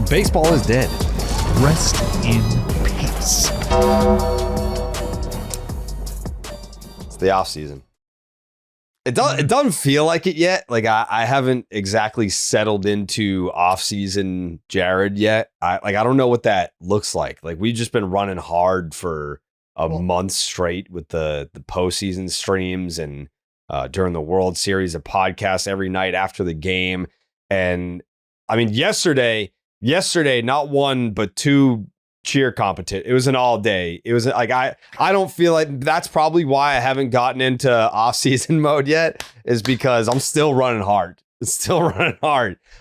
Baseball is dead. Rest in peace. It's the off season. It doesn't feel like it yet. Like I haven't exactly settled into off season Jared yet. I don't know what that looks like. Like we've just been running hard for a month straight with the postseason streams and during the World Series, a podcast every night after the game. And I mean, yesterday, not one, but two cheer competition. It was an all day. It was like, I don't feel like that's probably why I haven't gotten into off season mode yet, is because I'm still running hard.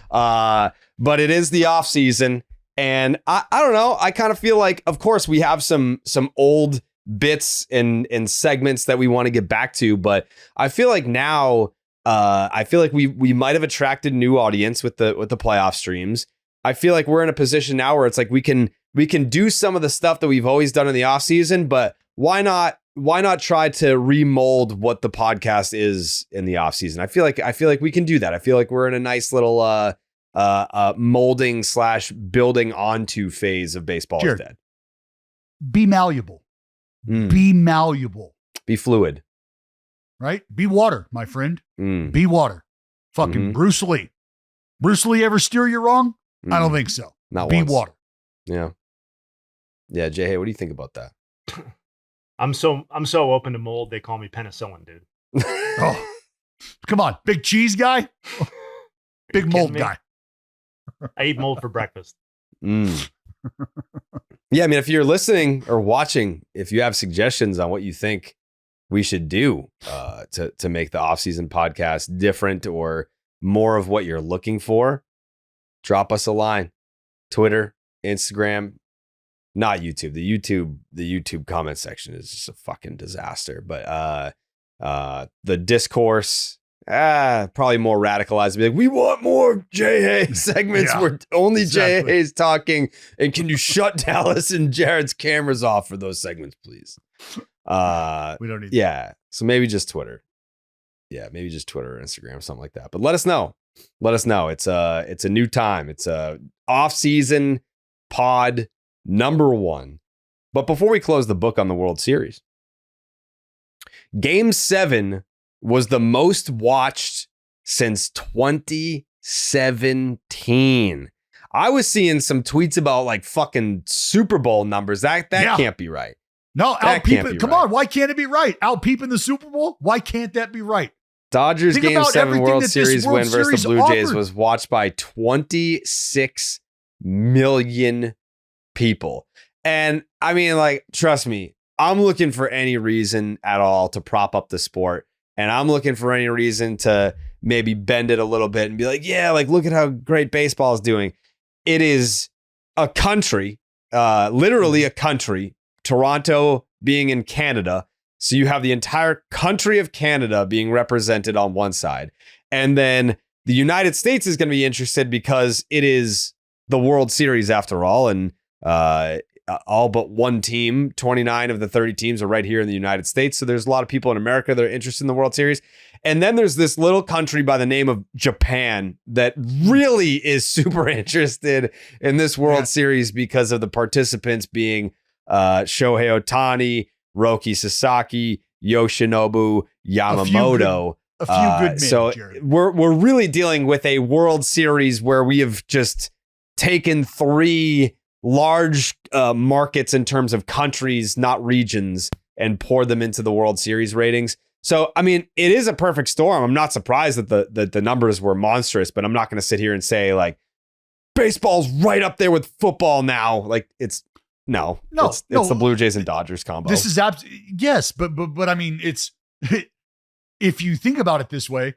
But it is the off season. And I don't know. I kind of feel like, of course, we have some old bits and segments that we want to get back to, but I feel like now, we might have attracted new audience with the playoff streams. I feel like we're in a position now where it's like we can do some of the stuff that we've always done in the off season, but why not try to remold what the podcast is in the off season? I feel like we can do that. I feel like we're in a nice little molding / building onto phase of baseball is dead. Be malleable. Be malleable. Be fluid. Right? Be water, my friend. Be water. Fucking Mhm. Bruce Lee. Bruce Lee ever steer you wrong? I don't think so. Not Be once. water. Yeah. Yeah, Jayhay, what do you think about that? I'm so open to mold. They call me penicillin, dude. Oh, come on, big cheese guy, big mold guy. I eat mold for breakfast. Yeah, I mean, if you're listening or watching, if you have suggestions on what you think we should do to make the off-season podcast different or more of what you're looking for, drop us a line. Twitter, Instagram, not YouTube. The YouTube comment section is just a fucking disaster. But the discourse, probably more radicalized. Be like, we want more Jayhay segments where only Jayhay is talking. And can you shut Dallas and Jared's cameras off for those segments, please? We don't need that. So maybe just Twitter. Yeah, maybe just Twitter or Instagram, something like that. But let us know. It's a new time. It's a off-season pod #1. But before we close the book on the World Series, Game 7 was the most watched since 2017. I was seeing some tweets about like fucking Super Bowl numbers. That can't be right. No, out-peeping. Come on, why can't it be right? Out-peeping the Super Bowl? Why can't that be right? Dodgers Game 7 World Series win versus the Blue Jays offered. was watched by 26 million people. And I mean, like, trust me, I'm looking for any reason at all to prop up the sport. And I'm looking for any reason to maybe bend it a little bit and be like, yeah, like, look at how great baseball is doing. It is a country, literally a country, Toronto being in Canada. So you have the entire country of Canada being represented on one side. And then the United States is going to be interested because it is the World Series after all. And all but one team, 29 of the 30 teams are right here in the United States. So there's a lot of people in America that are interested in the World Series. And then there's this little country by the name of Japan that really is super interested in this World Series because of the participants being Shohei Ohtani, Roki Sasaki, Yoshinobu Yamamoto. A few good men, so Jared. we're really dealing with a World Series where we have just taken 3 large markets in terms of countries, not regions, and poured them into the World Series ratings. So, I mean, it is a perfect storm. I'm not surprised that the numbers were monstrous, but I'm not going to sit here and say like baseball's right up there with football now. Like it's the Blue Jays and Dodgers combo. This is yes, but I mean, it's if you think about it this way,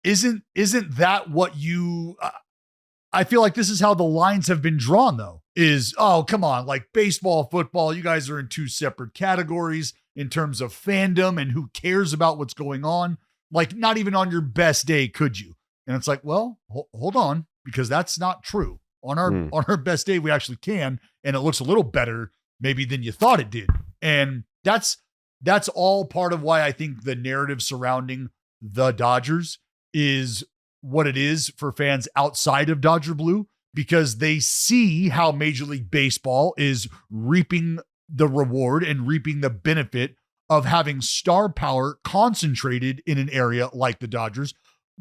isn't that what you? I feel like this is how the lines have been drawn, though. Is come on, like baseball, football, you guys are in 2 separate categories in terms of fandom and who cares about what's going on. Like, not even on your best day could you? And it's like, well, hold on, because that's not true. On our best day, we actually can, and it looks a little better maybe than you thought it did. And that's all part of why I think the narrative surrounding the Dodgers is what it is for fans outside of Dodger Blue, because they see how Major League Baseball is reaping the reward and reaping the benefit of having star power concentrated in an area like the Dodgers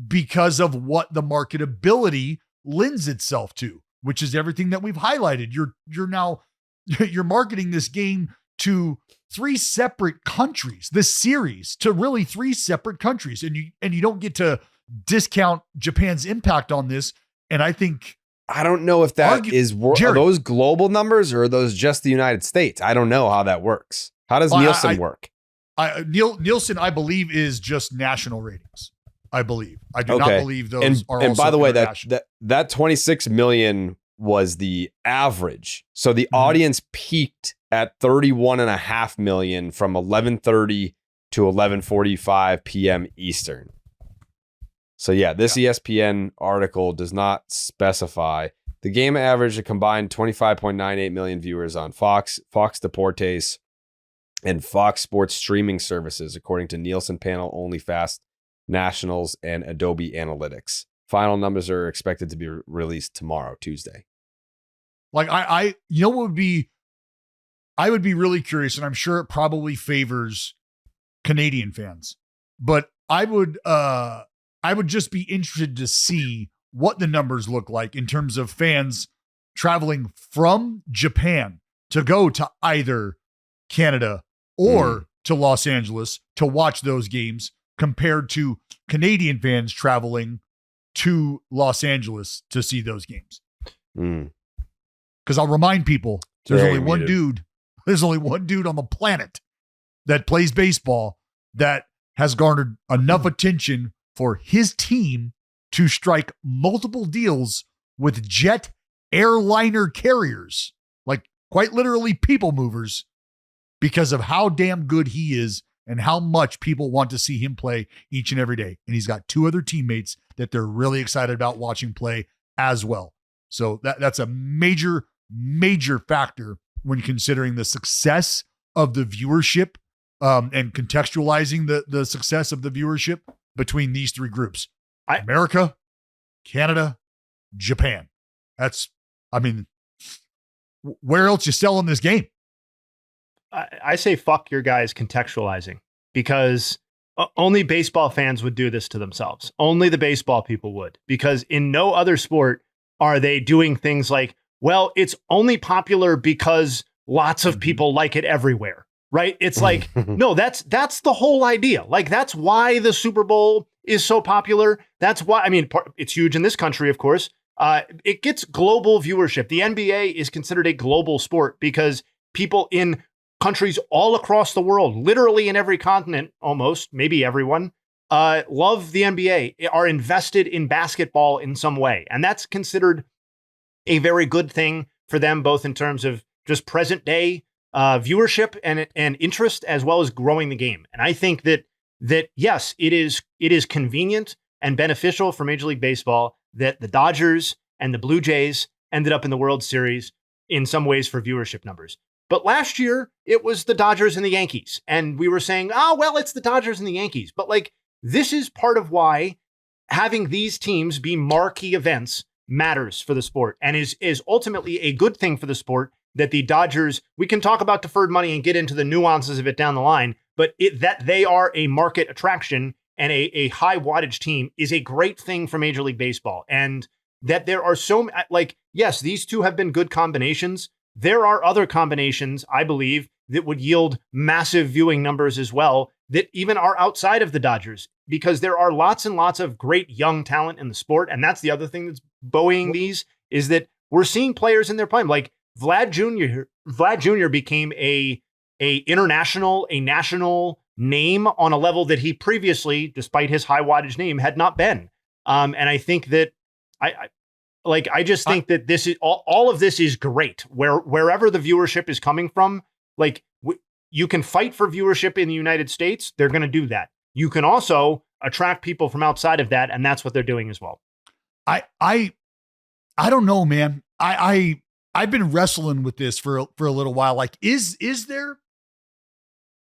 because of what the marketability lends itself to, which is everything that we've highlighted. You're now you're marketing this game to 3 separate countries, this series to really 3 separate countries. And you don't get to discount Japan's impact on this. And I think, I don't know if that are those global numbers or are those just the United States? I don't know how that works. How does Nielsen work? Nielsen, I believe, is just national ratings. I believe. I do not believe those are. And also by the way, that 26 million was the average. So the audience peaked at 31.5 million from 11:30 to 11:45 p.m. Eastern. So yeah, this ESPN article does not specify. The game averaged a combined 25.98 million viewers on Fox Deportes, and Fox Sports streaming services, according to Nielsen panel, Only Fast, Nationals, and Adobe Analytics. Final numbers are expected to be released tomorrow, Tuesday. Like I would be really curious, and I'm sure it probably favors Canadian fans, but I would just be interested to see what the numbers look like in terms of fans traveling from Japan to go to either Canada or to Los Angeles to watch those games compared to Canadian fans traveling to Los Angeles to see those games. Because I'll remind people, there's only one dude on the planet that plays baseball that has garnered enough attention for his team to strike multiple deals with jet airliner carriers, like quite literally people movers, because of how damn good he is and how much people want to see him play each and every day. And he's got 2 other teammates that they're really excited about watching play as well. So that's a major, major factor when considering the success of the viewership and contextualizing the success of the viewership between these 3 groups. America, Canada, Japan. Where else you selling this game? I say fuck your guys contextualizing, because only baseball fans would do this to themselves. Only the baseball people would, because in no other sport are they doing things like, well, it's only popular because lots of people like it everywhere, right? It's like, no, that's the whole idea. Like, that's why the Super Bowl is so popular. That's why, it's huge in this country, of course. It gets global viewership. The NBA is considered a global sport because people in countries all across the world, literally in every continent, almost, maybe everyone, love the NBA, are invested in basketball in some way. And that's considered a very good thing for them, both in terms of just present day viewership and interest, as well as growing the game. And I think that yes, it is convenient and beneficial for Major League Baseball that the Dodgers and the Blue Jays ended up in the World Series in some ways for viewership numbers. But last year, it was the Dodgers and the Yankees. And we were saying, it's the Dodgers and the Yankees. But this is part of why having these teams be marquee events matters for the sport, and is ultimately a good thing for the sport that the Dodgers, we can talk about deferred money and get into the nuances of it down the line, but that they are a market attraction and a high wattage team is a great thing for Major League Baseball. And that there are yes, these 2 have been good combinations. There are other combinations, I believe, that would yield massive viewing numbers as well, that even are outside of the Dodgers, because there are lots and lots of great young talent in the sport. And that's the other thing that's buoying these, is that we're seeing players in their prime. Like Vlad Jr. became a national name on a level that he previously, despite his high wattage name, had not been. And I think that I just think that this is all of this is great. Wherever the viewership is coming from, you can fight for viewership in the United States. They're going to do that. You can also attract people from outside of that, and that's what they're doing as well. I don't know, man. I've been wrestling with this for a little while. Like, is there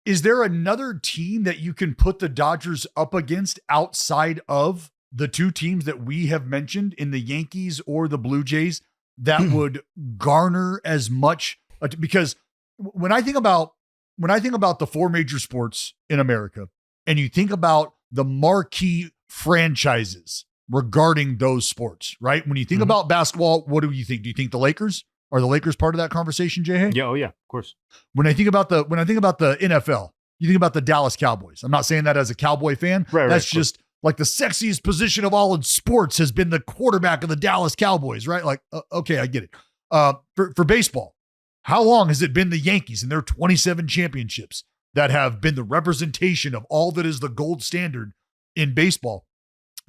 another team that you can put the Dodgers up against outside of the 2 teams that we have mentioned in the Yankees or the Blue Jays that would garner as much, because when I think about the four major sports in America, and you think about the marquee franchises regarding those sports, right? When you think about basketball, what do you think? Do you think the Lakers? Are the Lakers part of that conversation, Jayhay? Yeah, oh yeah, of course. When I think about the NFL, you think about the Dallas Cowboys. I'm not saying that as a Cowboy fan. Right, That's just like the sexiest position of all in sports has been the quarterback of the Dallas Cowboys, right? Like, okay, I get it. For baseball, how long has it been the Yankees and their 27 championships that have been the representation of all that is the gold standard in baseball?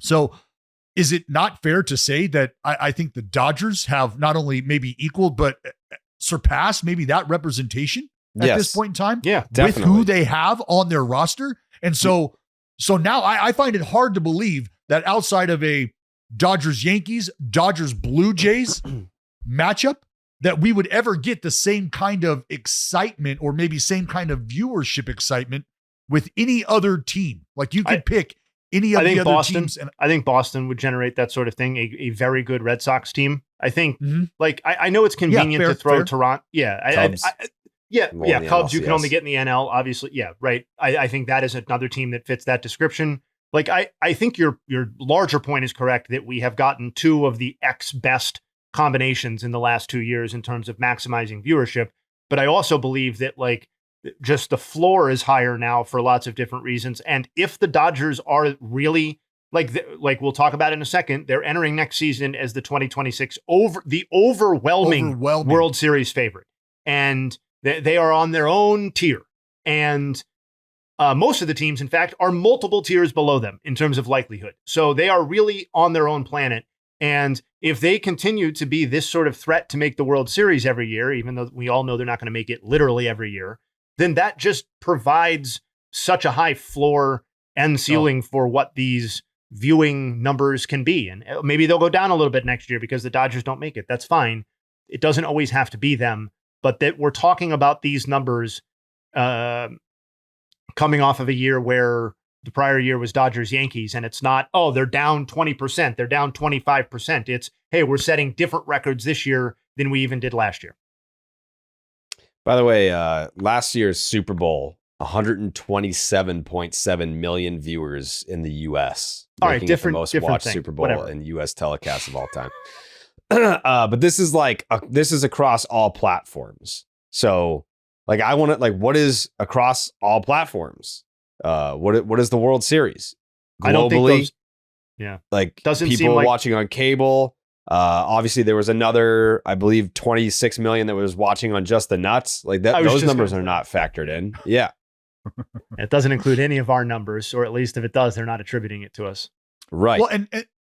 So is it not fair to say that I think the Dodgers have not only maybe equaled, but surpassed maybe that representation at this point in time? Yeah, definitely. With who they have on their roster. And so now I find it hard to believe that outside of a Dodgers-Yankees, Dodgers-Blue Jays matchup, that we would ever get the same kind of excitement or maybe same kind of viewership excitement with any other team. Like you could pick any of the other teams. And I think Boston would generate that sort of thing. A very good Red Sox team. I think, like, I know it's convenient to throw Toronto. Yeah. Cubs. Cubs, you can NLCS. only get in the NL, obviously. Yeah, right. I think that is another team that fits that description. Like, I think your larger point is correct that we have gotten two of the best combinations in the last 2 years in terms of maximizing viewership. But I also believe that, like, just the floor is higher now for lots of different reasons. And if the Dodgers are really, like we'll talk about in a second, they're entering next season as the 2026 overwhelming World Series favorite. And they are on their own tier. And most of the teams, in fact, are multiple tiers below them in terms of likelihood. So they are really on their own planet. And if they continue to be this sort of threat to make the World Series every year, even though we all know they're not going to make it literally every year, then that just provides such a high floor and ceiling for what these viewing numbers can be. And maybe they'll go down a little bit next year because the Dodgers don't make it. That's fine. It doesn't always have to be them, but that we're talking about these numbers coming off of a year where the prior year was Dodgers Yankees, and it's not, oh, they're down 20%, they're down 25%. It's, hey, we're setting different records this year than we even did last year. By the way, last year's Super Bowl, 127.7 million viewers in the U.S. All right, the most watched thing. Super Bowl Whatever. in U.S. telecasts of all time. But this is this is across all platforms. So, like, I want to, like, what is across all platforms? What is the World Series globally? I don't think those, like, doesn't people seem like watching on cable. Obviously, there was another, I believe, 26 million that was watching on just the nuts. Like that, those numbers are not factored in. Yeah, it doesn't include any of our numbers, or at least if it does, they're not attributing it to us. right. Well,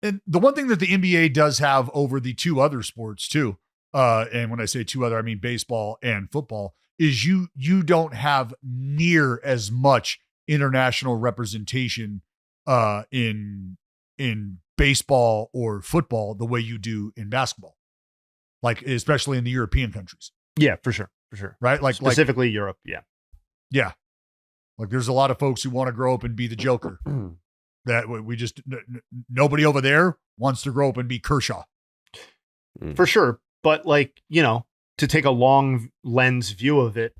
and the one thing that the NBA does have over the two other sports too, and when I say two other, I mean baseball and football, is you don't have near as much international representation in baseball or football the way you do in basketball, like especially in the European countries. Yeah, for sure. Right, like specifically Europe. Yeah. Like there's a lot of folks who want to grow up and be the Joker. That we just nobody over there wants to grow up and be Kershaw. For sure. But, like, you know, to take a long lens view of it,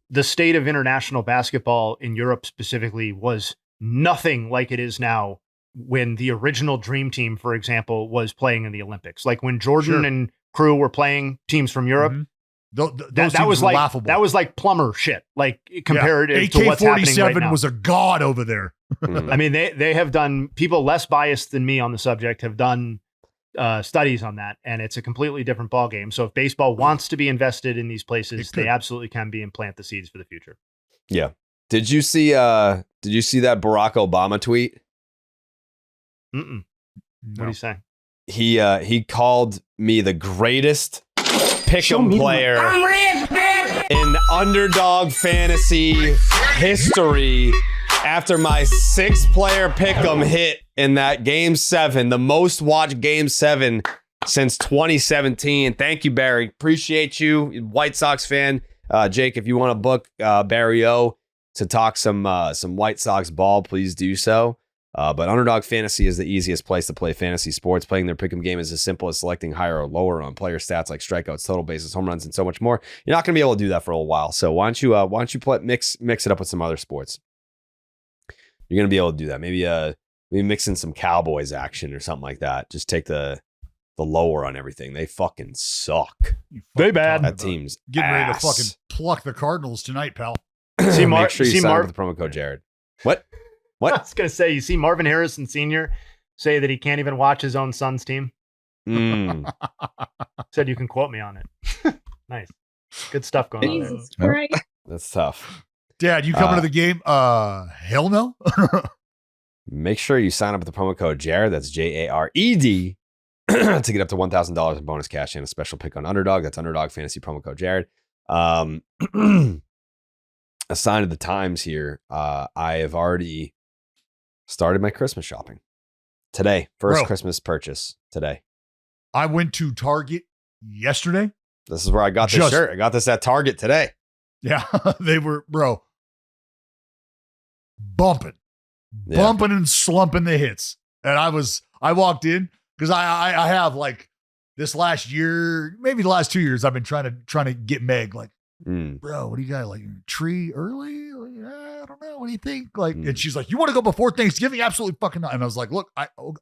the state of international basketball in Europe specifically was nothing like it is now when the original Dream Team, for example, was playing in the Olympics. Like when Jordan and crew were playing teams from Europe, that was like laughable. That was like plumber shit, like comparative to what's happening right now. AK-47 was a god over there. I mean, they have done, people less biased than me on the subject have done studies on that, and it's a completely different ballgame. So if baseball wants to be invested in these places, they absolutely can be and plant the seeds for the future. Yeah. Did you see that Barack Obama tweet? No. What do you say? He called me the greatest pick'em player in underdog fantasy history after my 6-player pick'em hit in that Game 7, the most watched Game 7 since 2017. Thank you, Barry. Appreciate you, White Sox fan. Jake, if you want to book Barry O to talk some White Sox ball, please do so. But Underdog Fantasy is the easiest place to play fantasy sports. Playing their pick'em game is as simple as selecting higher or lower on player stats like strikeouts, total bases, home runs, and so much more. You're not going to be able to do that for a while. So why don't you mix it up with some other sports? You're going to be able to do that. Maybe mix in some Cowboys action or something like that. Just take the lower on everything. They fucking suck. They bad. That team's getting ready to ass. fucking pluck the Cardinals tonight, pal. Make sure you sign up with the promo code Jared. What? I was going to say, you see Marvin Harrison Sr. say that he can't even watch his own son's team. Said you can quote me on it. Nice. Good stuff going on there. Jesus Christ. That's tough. Dad, you coming to the game? Hell no. Make sure you sign up with the promo code Jared. That's Jared to get up to $1,000 in bonus cash and a special pick on Underdog. That's Underdog Fantasy promo code Jared. A sign of the times here. I have already started my Christmas shopping today. First Christmas purchase today. I went to Target yesterday. This is where I got this shirt. I got this at Target today. Yeah, they were, bumping and slumping the hits. And I walked in because I have like this last year, maybe the last 2 years, I've been trying to get Meg like, bro, what do you got? Like tree early? I don't know. What do you think? Like, and she's like, you want to go before Thanksgiving? Absolutely fucking not. And I was like, look,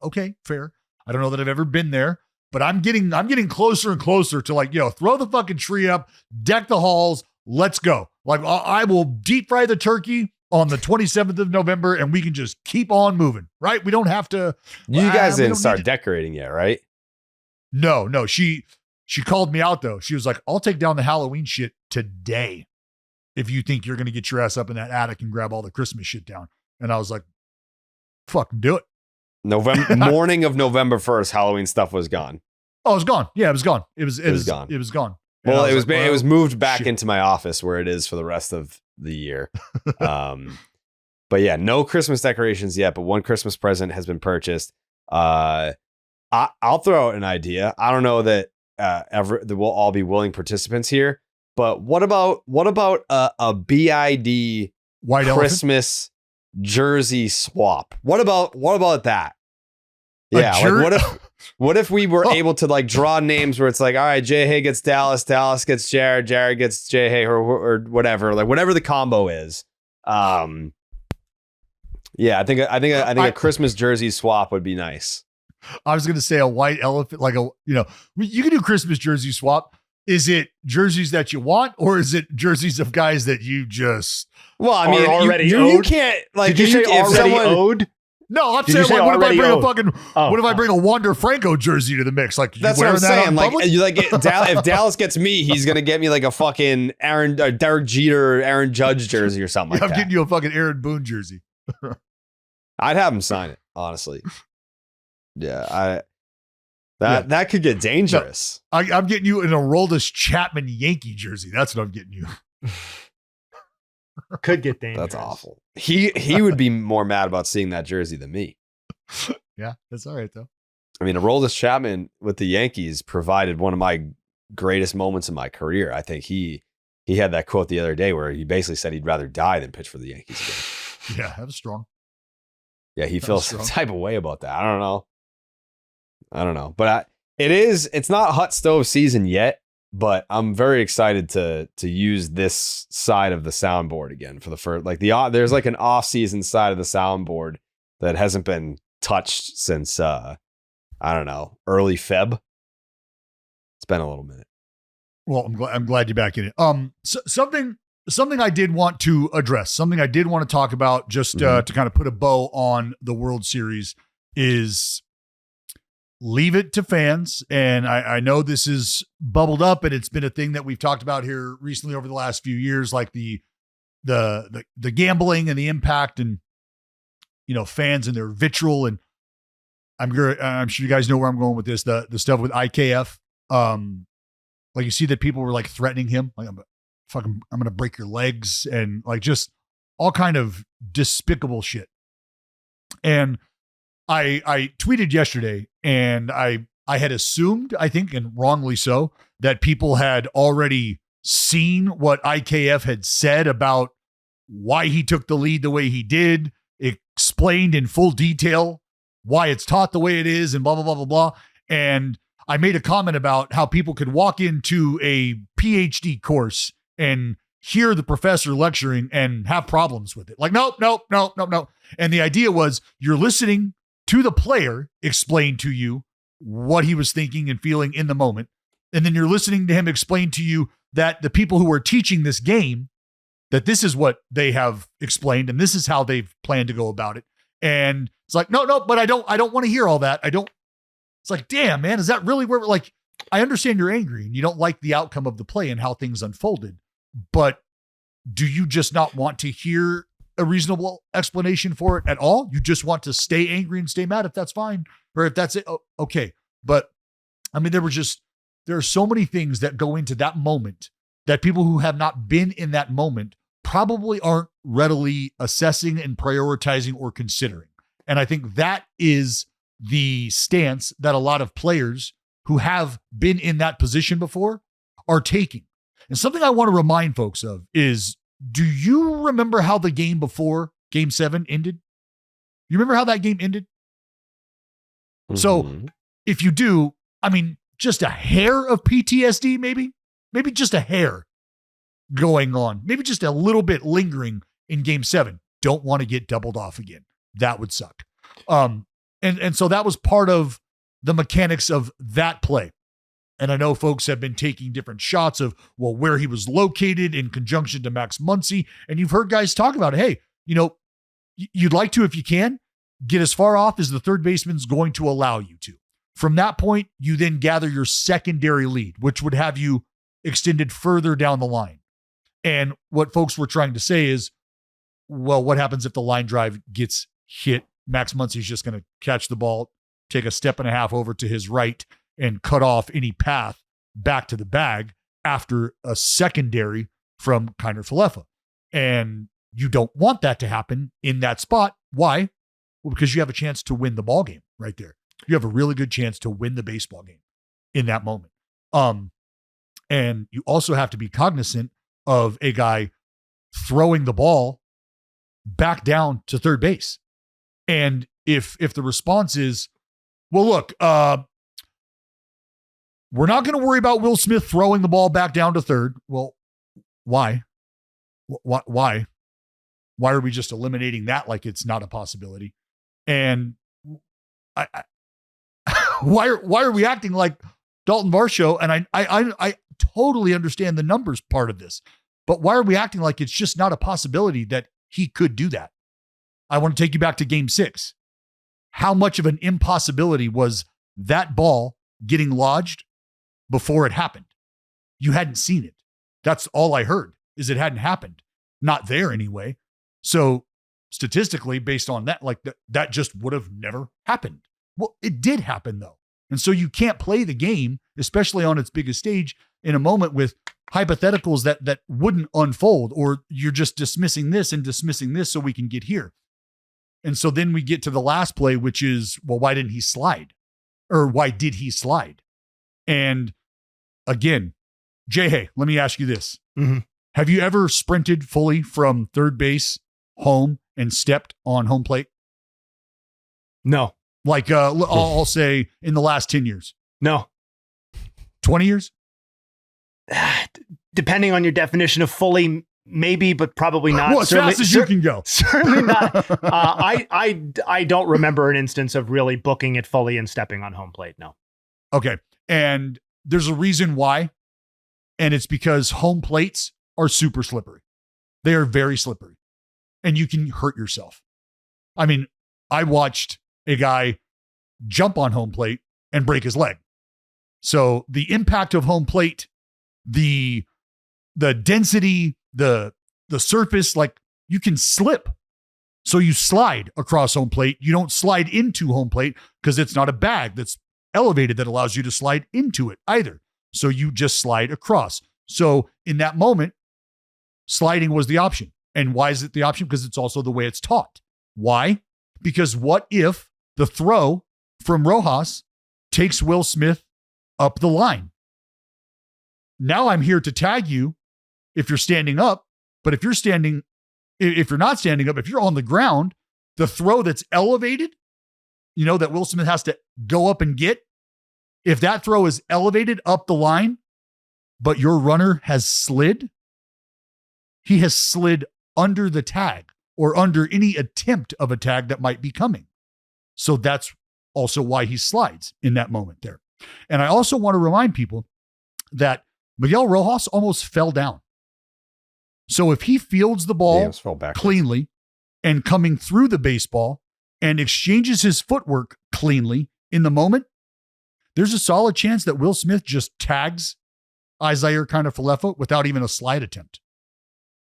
okay, fair. I don't know that I've ever been there, but I'm getting closer and closer to like, throw the fucking tree up, deck the halls. Let's go. Like I will deep fry the turkey on the 27th of November and we can just keep on moving, right? We don't have to. You guys didn't start decorating yet, right? No. She called me out though. She was like, I'll take down the Halloween shit today if you think you're going to get your ass up in that attic and grab all the Christmas shit down. And I was like, fucking do it. Morning of November 1st, Halloween stuff was gone. Oh, it was gone. Yeah, it was gone. It was gone. It was gone. Well, it was moved back into my office where it is for the rest of the year. But yeah, no Christmas decorations yet, but one Christmas present has been purchased. I'll throw out an idea. I don't know that that we'll all be willing participants here, but what about a BID White Christmas jersey swap? What about that? Yeah, like what if we were able to like draw names where it's like, all right, Jayhay gets Dallas gets Jared gets Jayhay or whatever, like whatever the combo is. Yeah, I think a Christmas jersey swap would be nice. I was going to say a white elephant, like you can do Christmas jersey swap. Is it jerseys that you want, or is it jerseys of guys that you just? Well, I mean, already you can't like. Did you say already owed? No, I'm saying, like, what if I bring a Wander Franco jersey to the mix? Like, that's what I'm saying. Like, if Dallas gets me, he's gonna get me like a fucking Derek Jeter, Aaron Judge jersey or something. I'm getting you a fucking Aaron Boone jersey. I'd have him sign it, honestly. Yeah, that could get dangerous. No, I'm getting you an Aroldis Chapman Yankee jersey. That's what I'm getting you. Could get dangerous. That's awful. He would be more mad about seeing that jersey than me. Yeah, that's all right though. I mean, Aroldis Chapman with the Yankees provided one of my greatest moments in my career. I think he had that quote the other day where he basically said he'd rather die than pitch for the Yankees again. Yeah, that was strong. Yeah, he feels some type of way about that. I don't know, but it's not hot stove season yet. But I'm very excited to use this side of the soundboard again for the first, like there's like an off-season side of the soundboard that hasn't been touched since I don't know, early Feb. It's been a little minute. Well, I'm glad you're back in it. Something I did want to address, something I did want to talk about, just to kind of put a bow on the World Series is. Leave it to fans. And I know this is bubbled up and it's been a thing that we've talked about here recently over the last few years, like the gambling and the impact and, fans and their vitriol. And I'm sure you guys know where I'm going with this, the stuff with IKF. Like you see that people were like threatening him. Like I'm going to break your legs and like just all kind of despicable shit. And I tweeted yesterday and I had assumed, I think, and wrongly so, that people had already seen what IKF had said about why he took the lead the way he did explained in full detail why it's taught the way it is and blah, blah, blah, blah, blah. And I made a comment about how people could walk into a PhD course and hear the professor lecturing and have problems with it. Like, nope. And the idea was you're listening to the player explain to you what he was thinking and feeling in the moment. And then you're listening to him explain to you that the people who are teaching this game, that this is what they have explained and this is how they've planned to go about it. And it's like, no, but I don't want to hear all that. It's like, damn, man, is that really where we're like, I understand you're angry and you don't like the outcome of the play and how things unfolded, but do you just not want to hear a reasonable explanation for it at all? You just want to stay angry and stay mad if that's fine, or if that's it. Oh, okay. But I mean, there are so many things that go into that moment that people who have not been in that moment probably aren't readily assessing and prioritizing or considering. And I think that is the stance that a lot of players who have been in that position before are taking. And something I want to remind folks of is, do you remember how the game before Game 7 ended? You remember how that game ended? Mm-hmm. So if you do, I mean, just a hair of PTSD, maybe just a hair going on, maybe just a little bit lingering in Game 7. Don't want to get doubled off again. That would suck. And so that was part of the mechanics of that play. And I know folks have been taking different shots of, well, where he was located in conjunction to Max Muncy. And you've heard guys talk about, hey, you know, you'd like to, if you can, get as far off as the third baseman's going to allow you to. From that point, you then gather your secondary lead, which would have you extended further down the line. And what folks were trying to say is, well, what happens if the line drive gets hit? Max Muncy's just going to catch the ball, take a step and a half over to his right, and cut off any path back to the bag after a secondary from Kiner Falefa. And you don't want that to happen in that spot. Why? Well, because you have a chance to win the ball game right there. You have a really good chance to win the baseball game in that moment. And you also have to be cognizant of a guy throwing the ball back down to third base. And if the response is, well, look, we're not going to worry about Will Smith throwing the ball back down to third. Well, why? Why are we just eliminating that like it's not a possibility? And why are we acting like Dalton Varsho? And I totally understand the numbers part of this, but why are we acting like it's just not a possibility that he could do that? I want to take you back to Game 6. How much of an impossibility was that ball getting lodged before it happened? You hadn't seen it. That's all I heard, is it hadn't happened. Not there anyway. So statistically, based on that, like that just would have never happened. Well, it did happen though. And so you can't play the game, especially on its biggest stage, in a moment with hypotheticals that wouldn't unfold, or you're just dismissing this and dismissing this so we can get here. And so then we get to the last play, which is, well, why didn't he slide? Or why did he slide? And again, Jayhay, let me ask you this. Mm-hmm. Have you ever sprinted fully from third base home and stepped on home plate? No. Like, I'll say in the last 10 years. No. 20 years? Depending on your definition of fully, maybe, but probably not. Well, as fast as you can go. Certainly not. I don't remember an instance of really booking it fully and stepping on home plate. No. Okay. And there's a reason why. And it's because home plates are super slippery. They are very slippery. And you can hurt yourself. I mean, I watched a guy jump on home plate and break his leg. So the impact of home plate, the density, the surface, like you can slip. So you slide across home plate. You don't slide into home plate because it's not a bag that's elevated that allows you to slide into it either. So you just slide across. So in that moment, sliding was the option. And why is it the option? Because it's also the way it's taught. Why? Because what if the throw from Rojas takes Will Smith up the line? Now I'm here to tag you if you're standing up, but if you're not standing up, if you're on the ground, the throw that's elevated, that Will Smith has to go up and get, if that throw is elevated up the line, but your runner has slid, he has slid under the tag or under any attempt of a tag that might be coming. So that's also why he slides in that moment there. And I also want to remind people that Miguel Rojas almost fell down. So if he fields the ball cleanly and coming through the baseball and exchanges his footwork cleanly in the moment, there's a solid chance that Will Smith just tags Isaiah Falefa without even a slide attempt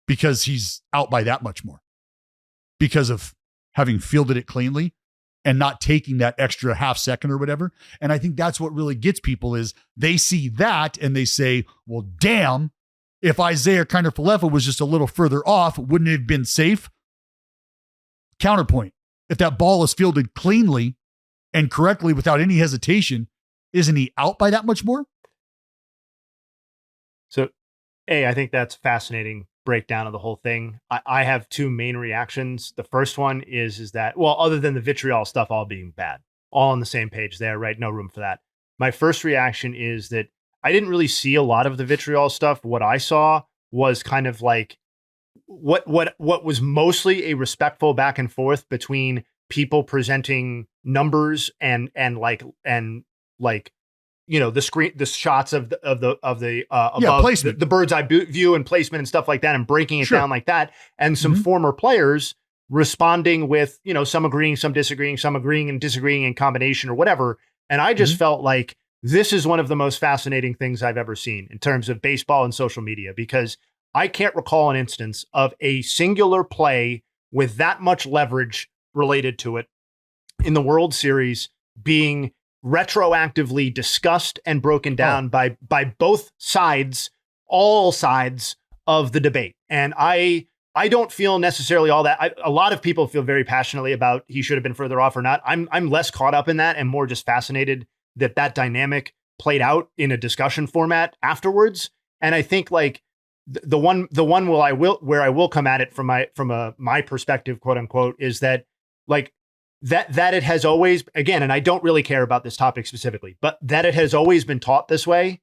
because he's out by that much more because of having fielded it cleanly and not taking that extra half second or whatever. And I think that's what really gets people is they see that and they say, well, damn, if Isaiah Falefa was just a little further off, wouldn't it have been safe? Counterpoint. If that ball is fielded cleanly and correctly without any hesitation, isn't he out by that much more? So, I think that's fascinating breakdown of the whole thing. I have two main reactions. The first one is that, well, other than the vitriol stuff all being bad, all on the same page there, right? No room for that. My first reaction is that I didn't really see a lot of the vitriol stuff. What I saw was kind of like what was mostly a respectful back and forth between people presenting numbers and the shots of the above placement, the bird's eye view and placement and stuff like that, and breaking it down like that, and some former players responding with some agreeing, some disagreeing, some agreeing and disagreeing in combination or whatever. And I just felt like this is one of the most fascinating things I've ever seen in terms of baseball and social media, because I can't recall an instance of a singular play with that much leverage related to it in the World Series being retroactively discussed and broken down by both sides, all sides of the debate. And I don't feel necessarily all that. A lot of people feel very passionately about he should have been further off or not. I'm less caught up in that and more just fascinated that dynamic played out in a discussion format afterwards. And I think like the one where I will come at it from my perspective, quote unquote, is that like that it has always, again, and I don't really care about this topic specifically, but that it has always been taught this way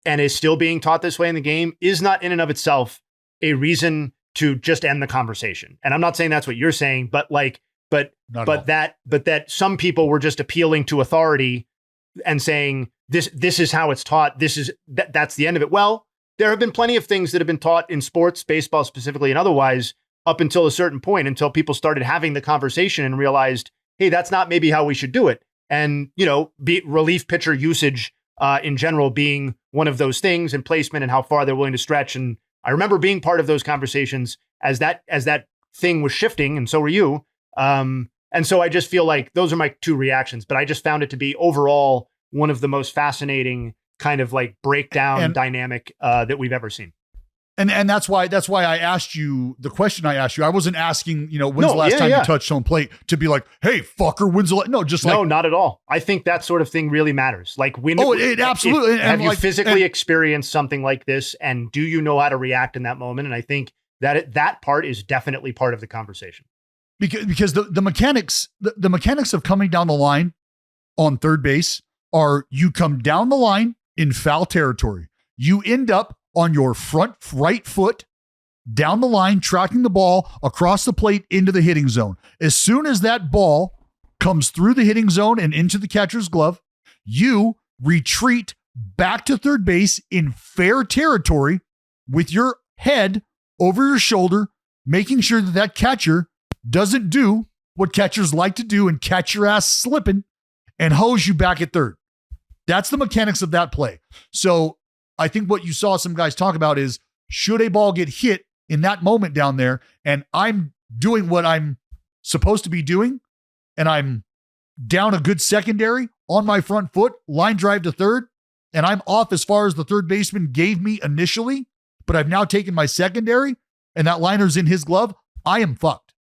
and is still being taught this way in the game is not in and of itself a reason to just end the conversation. And I'm not saying that's what you're saying, but that some people were just appealing to authority and saying this is how it's taught. That's the end of it. Well, there have been plenty of things that have been taught in sports, baseball specifically, and otherwise, up until a certain point, until people started having the conversation and realized, hey, that's not maybe how we should do it. And, relief pitcher usage in general being one of those things, and placement and how far they're willing to stretch. And I remember being part of those conversations as that thing was shifting, and so were you. And so I just feel like those are my two reactions, but I just found it to be overall one of the most fascinating kind of like breakdown dynamic that we've ever seen. And that's why I asked you the question I asked you. I wasn't asking, when's the last time you touched home plate to be like, hey, fucker, when's the no, just like, no, not at all. I think that sort of thing really matters. Like when it absolutely. Have you physically experienced something like this, and do you know how to react in that moment? And I think that part is definitely part of the conversation. Because the mechanics of coming down the line on third base are you come down the line in foul territory. You end up on your front right foot down the line, tracking the ball across the plate into the hitting zone. As soon as that ball comes through the hitting zone and into the catcher's glove, you retreat back to third base in fair territory with your head over your shoulder, making sure that catcher doesn't do what catchers like to do and catch your ass slipping and hose you back at third. That's the mechanics of that play. So I think what you saw some guys talk about is, should a ball get hit in that moment down there and I'm doing what I'm supposed to be doing and I'm down a good secondary on my front foot, line drive to third, and I'm off as far as the third baseman gave me initially, but I've now taken my secondary and that liner's in his glove, I am fucked.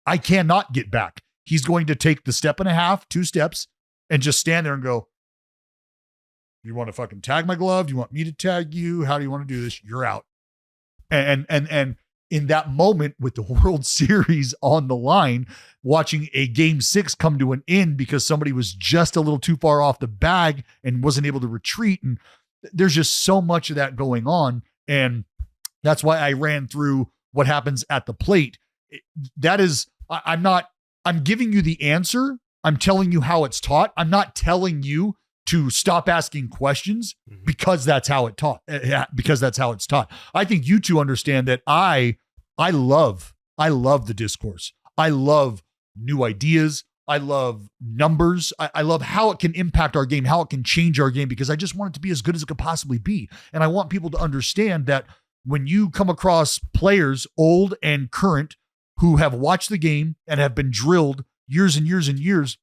I cannot get back. He's going to take the step and a half, 2 steps, and just stand there and go, you want to fucking tag my glove? Do you want me to tag you? How do you want to do this? You're out. And in that moment with the World Series on the line, watching a game 6 come to an end because somebody was just a little too far off the bag and wasn't able to retreat. And there's just so much of that going on. And that's why I ran through what happens at the plate. That is, I'm giving you the answer. I'm telling you how it's taught. I'm not telling you to stop asking questions because that's how it's taught. I think you two understand that I love the discourse. I love new ideas. I love numbers. I love how it can impact our game, how it can change our game, because I just want it to be as good as it could possibly be. And I want people to understand that when you come across players, old and current, who have watched the game and have been drilled years and years and years,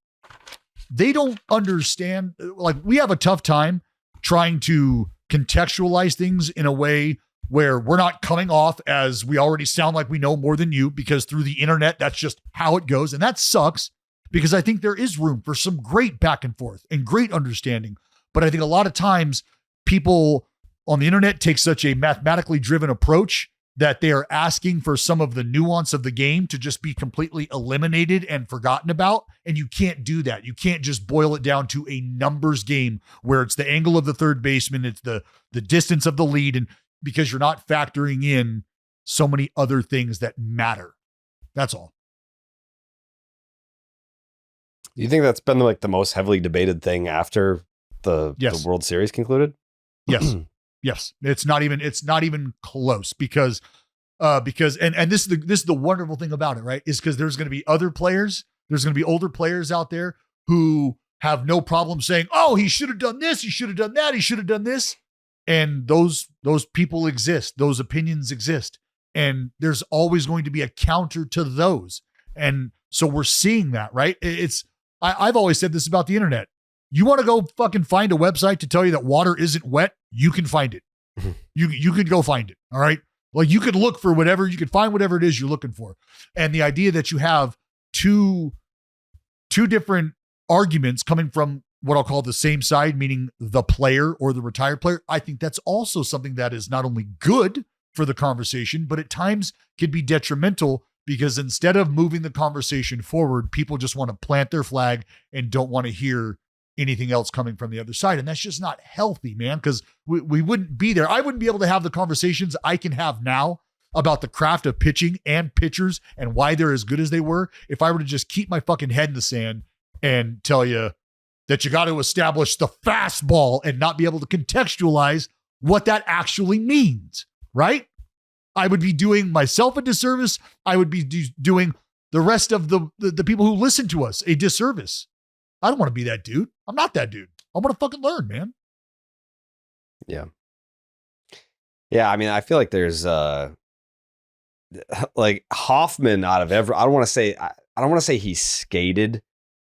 they don't understand. Like, we have a tough time trying to contextualize things in a way where we're not coming off as we already sound like we know more than you, because through the internet, that's just how it goes. And that sucks, because I think there is room for some great back and forth and great understanding. But I think a lot of times people on the internet take such a mathematically driven approach that they are asking for some of the nuance of the game to just be completely eliminated and forgotten about. And you can't do that. You can't just boil it down to a numbers game where it's the angle of the third baseman, it's the distance of the lead, and because you're not factoring in so many other things that matter. That's all. Do you think that's been like the most heavily debated thing after the World Series concluded? Yes. Yes. It's not even close, because this is the wonderful thing about it, right? Is because there's going to be other players. There's going to be older players out there who have no problem saying, oh, he should have done this. He should have done that. He should have done this. And those people exist. Those opinions exist. And there's always going to be a counter to those. And so we're seeing that, right? I've always said this about the internet. You want to go fucking find a website to tell you that water isn't wet? You can find it. You could go find it. All right. Like, you could look for whatever, you could find whatever it is you're looking for. And the idea that you have two different arguments coming from what I'll call the same side, meaning the player or the retired player, I think that's also something that is not only good for the conversation, but at times could be detrimental, because instead of moving the conversation forward, people just want to plant their flag and don't want to hear anything else coming from the other side. And that's just not healthy, man, because we wouldn't be there. I wouldn't be able to have the conversations I can have now about the craft of pitching and pitchers and why they're as good as they were if I were to just keep my fucking head in the sand and tell you that you got to establish the fastball and not be able to contextualize what that actually means, right? I would be doing myself a disservice. I would be doing the rest of the people who listen to us a disservice. I don't want to be that dude. I'm not that dude. I want to fucking learn, man. Yeah. Yeah. I mean, I feel like there's like Hoffman out of I don't want to say he skated,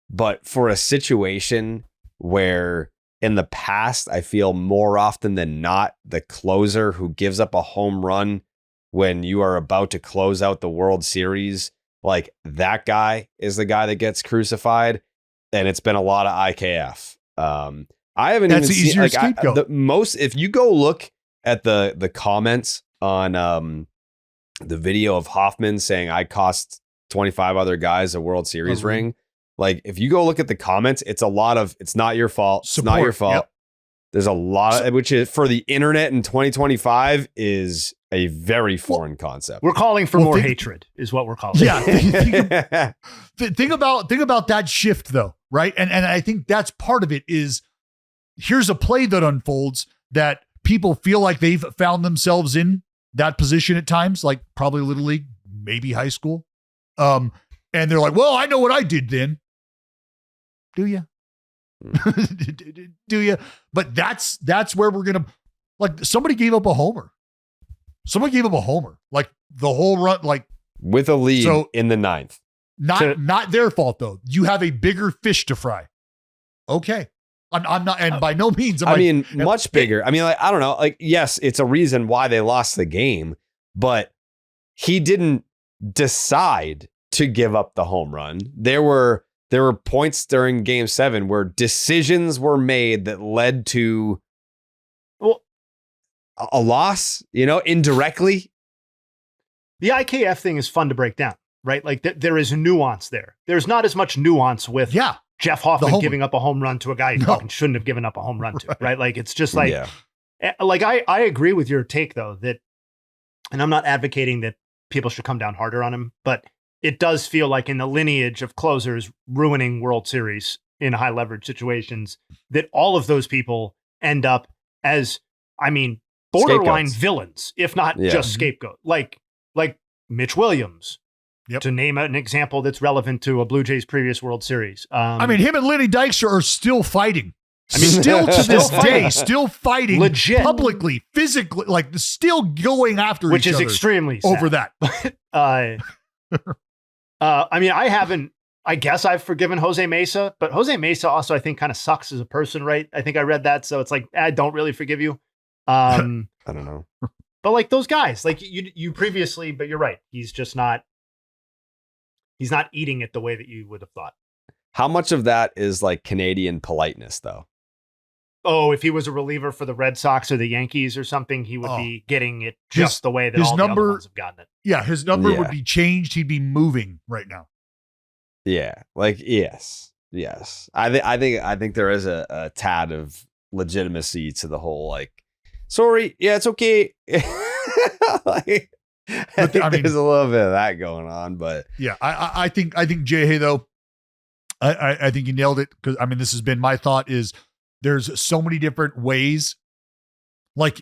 but for a situation where in the past, I feel more often than not, the closer who gives up a home run when you are about to close out the World Series, like, that guy is the guy that gets crucified. And it's been a lot of IKF. I haven't even seen, like, the most. If you go look at the comments on the video of Hoffman saying I cost 25 other guys a World Series ring, like, if you go look at the comments, it's a lot of it's not your fault. It's not your fault. Yep. There's a lot of, which is for the internet in 2025 is a very foreign concept. We're calling for more hatred is what we're calling. Yeah. Think about that shift though. Right. And I think that's part of it is here's a play that unfolds that people feel like they've found themselves in that position at times, like probably Little League, maybe high school. And they're like, well, I know what I did then. Do you? Do you? But that's where we're going to, like, somebody gave up a homer. Like, the whole run, like, with a lead in the 9th. Not their fault though. You have a bigger fish to fry. Okay. I'm not, and by no means am I much bigger. I mean, like, I don't know. Like, yes, it's a reason why they lost the game, but he didn't decide to give up the home run. There were points during Game 7 where decisions were made that led to a loss, indirectly. the IKF thing is fun to break down, right? Like there is nuance there. There's not as much nuance with Jeff Hoffman giving up a home run to a guy he fucking shouldn't have given up a home run to, right? Like it's just like, like I agree with your take though, that, and I'm not advocating that people should come down harder on him, but it does feel like in the lineage of closers ruining World Series in high leverage situations, that all of those people end up as, I mean, borderline villains, if not just scapegoat, like Mitch Williams, to name an example that's relevant to a Blue Jays previous World Series. I mean, him and Lenny Dykstra are still fighting. I mean, still to this day, still fighting legit, publicly, physically, like still going after which each is other extremely over sad. that. I mean, I guess I've forgiven Jose Mesa, but Jose Mesa also, I think, kind of sucks as a person, right? I think I read that. So it's like, I don't really forgive you. I don't know. But like those guys, like you previously, but you're right. He's not eating it the way that you would have thought. How much of that is like Canadian politeness though? Oh, if he was a reliever for the Red Sox or the Yankees or something, he would be getting it just the way that all the other ones have gotten it. Yeah, his number would be changed. He'd be moving right now. Yeah, like yes. I think there is a tad of legitimacy to the whole like, sorry, yeah, it's okay. Like, I mean, there's a little bit of that going on, but yeah, I think Jayhay though, I think you nailed it, because I mean, this has been my thought is there's so many different ways. Like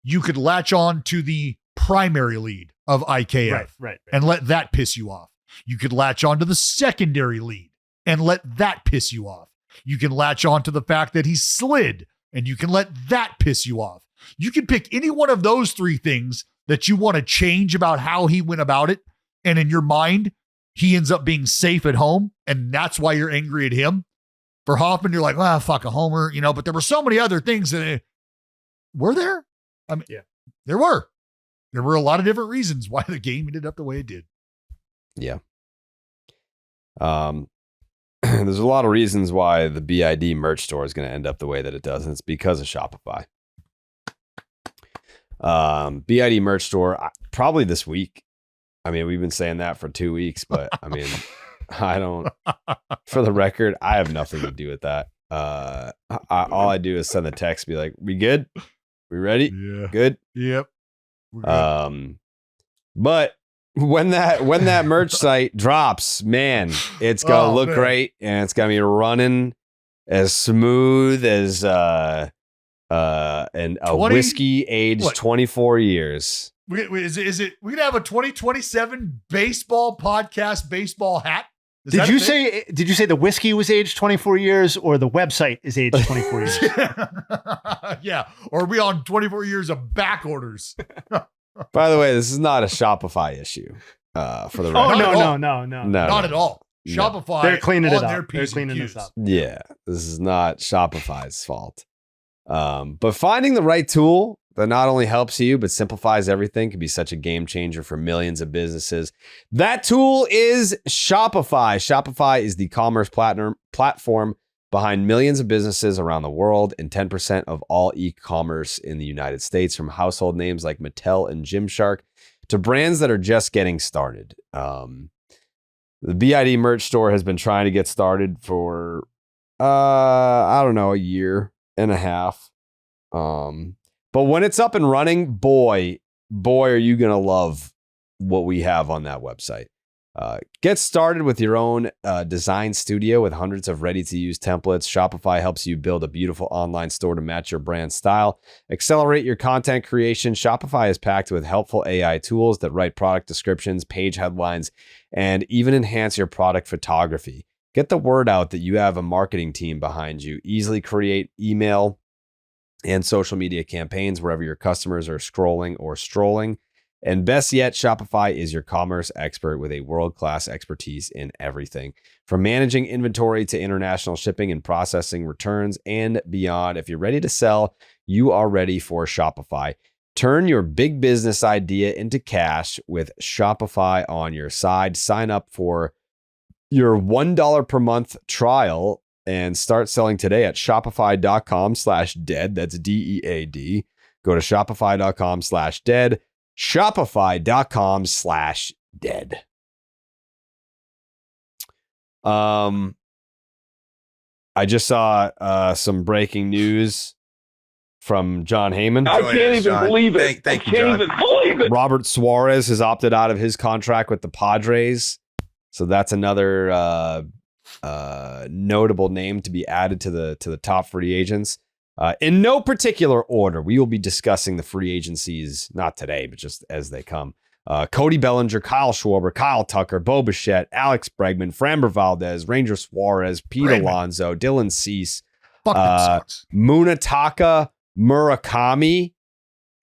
you could latch on to the primary lead of IKF right. and let that piss you off. You could latch on to the secondary lead and let that piss you off. You can latch on to the fact that he slid and you can let that piss you off. You can pick any one of those three things that you want to change about how he went about it. And in your mind, he ends up being safe at home. And that's why you're angry at him. For Hoffman, you're like, well, fuck a homer, but there were so many other things that were there. I mean, there were a lot of different reasons why the game ended up the way it did. Yeah. There's a lot of reasons why the BID merch store is going to end up the way that it does, and it's because of Shopify. BID merch store, probably this week. I mean, we've been saying that for 2 weeks, but I mean, I don't, for the record, I have nothing to do with that. All I do is send the text, be like, we good? We ready? Yeah. Good? Yep. But when that merch site drops, man, it's gonna look great, and it's gonna be running as smooth as and a whiskey aged 24 years. Is it we're gonna have a 2027 baseball podcast baseball hat? Did you say the whiskey was aged 24 years or the website is aged 24 years? Yeah. Or are we on 24 years of back orders? By the way, this is not a Shopify issue. For the record. No. Not at all. Shopify, they're cleaning it up. They're cleaning this up. Yeah, this is not Shopify's fault. But finding the right tool that not only helps you but simplifies everything can be such a game changer for millions of businesses. That tool is Shopify. Shopify is the commerce platform behind millions of businesses around the world and 10% of all e-commerce in the United States, from household names like Mattel and Gymshark to brands that are just getting started. The BID merch store has been trying to get started for, I don't know, a year and a half. But when it's up and running, boy, are you going to love what we have on that website. Get started with your own design studio with hundreds of ready-to-use templates. Shopify helps you build a beautiful online store to match your brand style. Accelerate your content creation. Shopify is packed with helpful AI tools that write product descriptions, page headlines, and even enhance your product photography. Get the word out that you have a marketing team behind you. Easily create email and social media campaigns wherever your customers are scrolling or strolling. And best yet, Shopify is your commerce expert with a world-class expertise in everything from managing inventory to international shipping and processing returns and beyond. If you're ready to sell, you are ready for Shopify. Turn your big business idea into cash with Shopify on your side. Sign up for your $1 per month trial and start selling today at shopify.com/dead. That's DEAD. Go to shopify.com/dead. Shopify.com/dead. I just saw some breaking news from John Heyman. I can't even believe it. Thank you, I can't John. even believe it. Robert Suarez has opted out of his contract with the Padres. So that's another notable name to be added to the top free agents. In no particular order, we will be discussing the free agencies, not today, but just as they come. Cody Bellinger, Kyle Schwarber, Kyle Tucker, Bo Bichette, Alex Bregman, Framber Valdez, Ranger Suarez, Pete Alonso, Dylan Cease, Munetaka Murakami,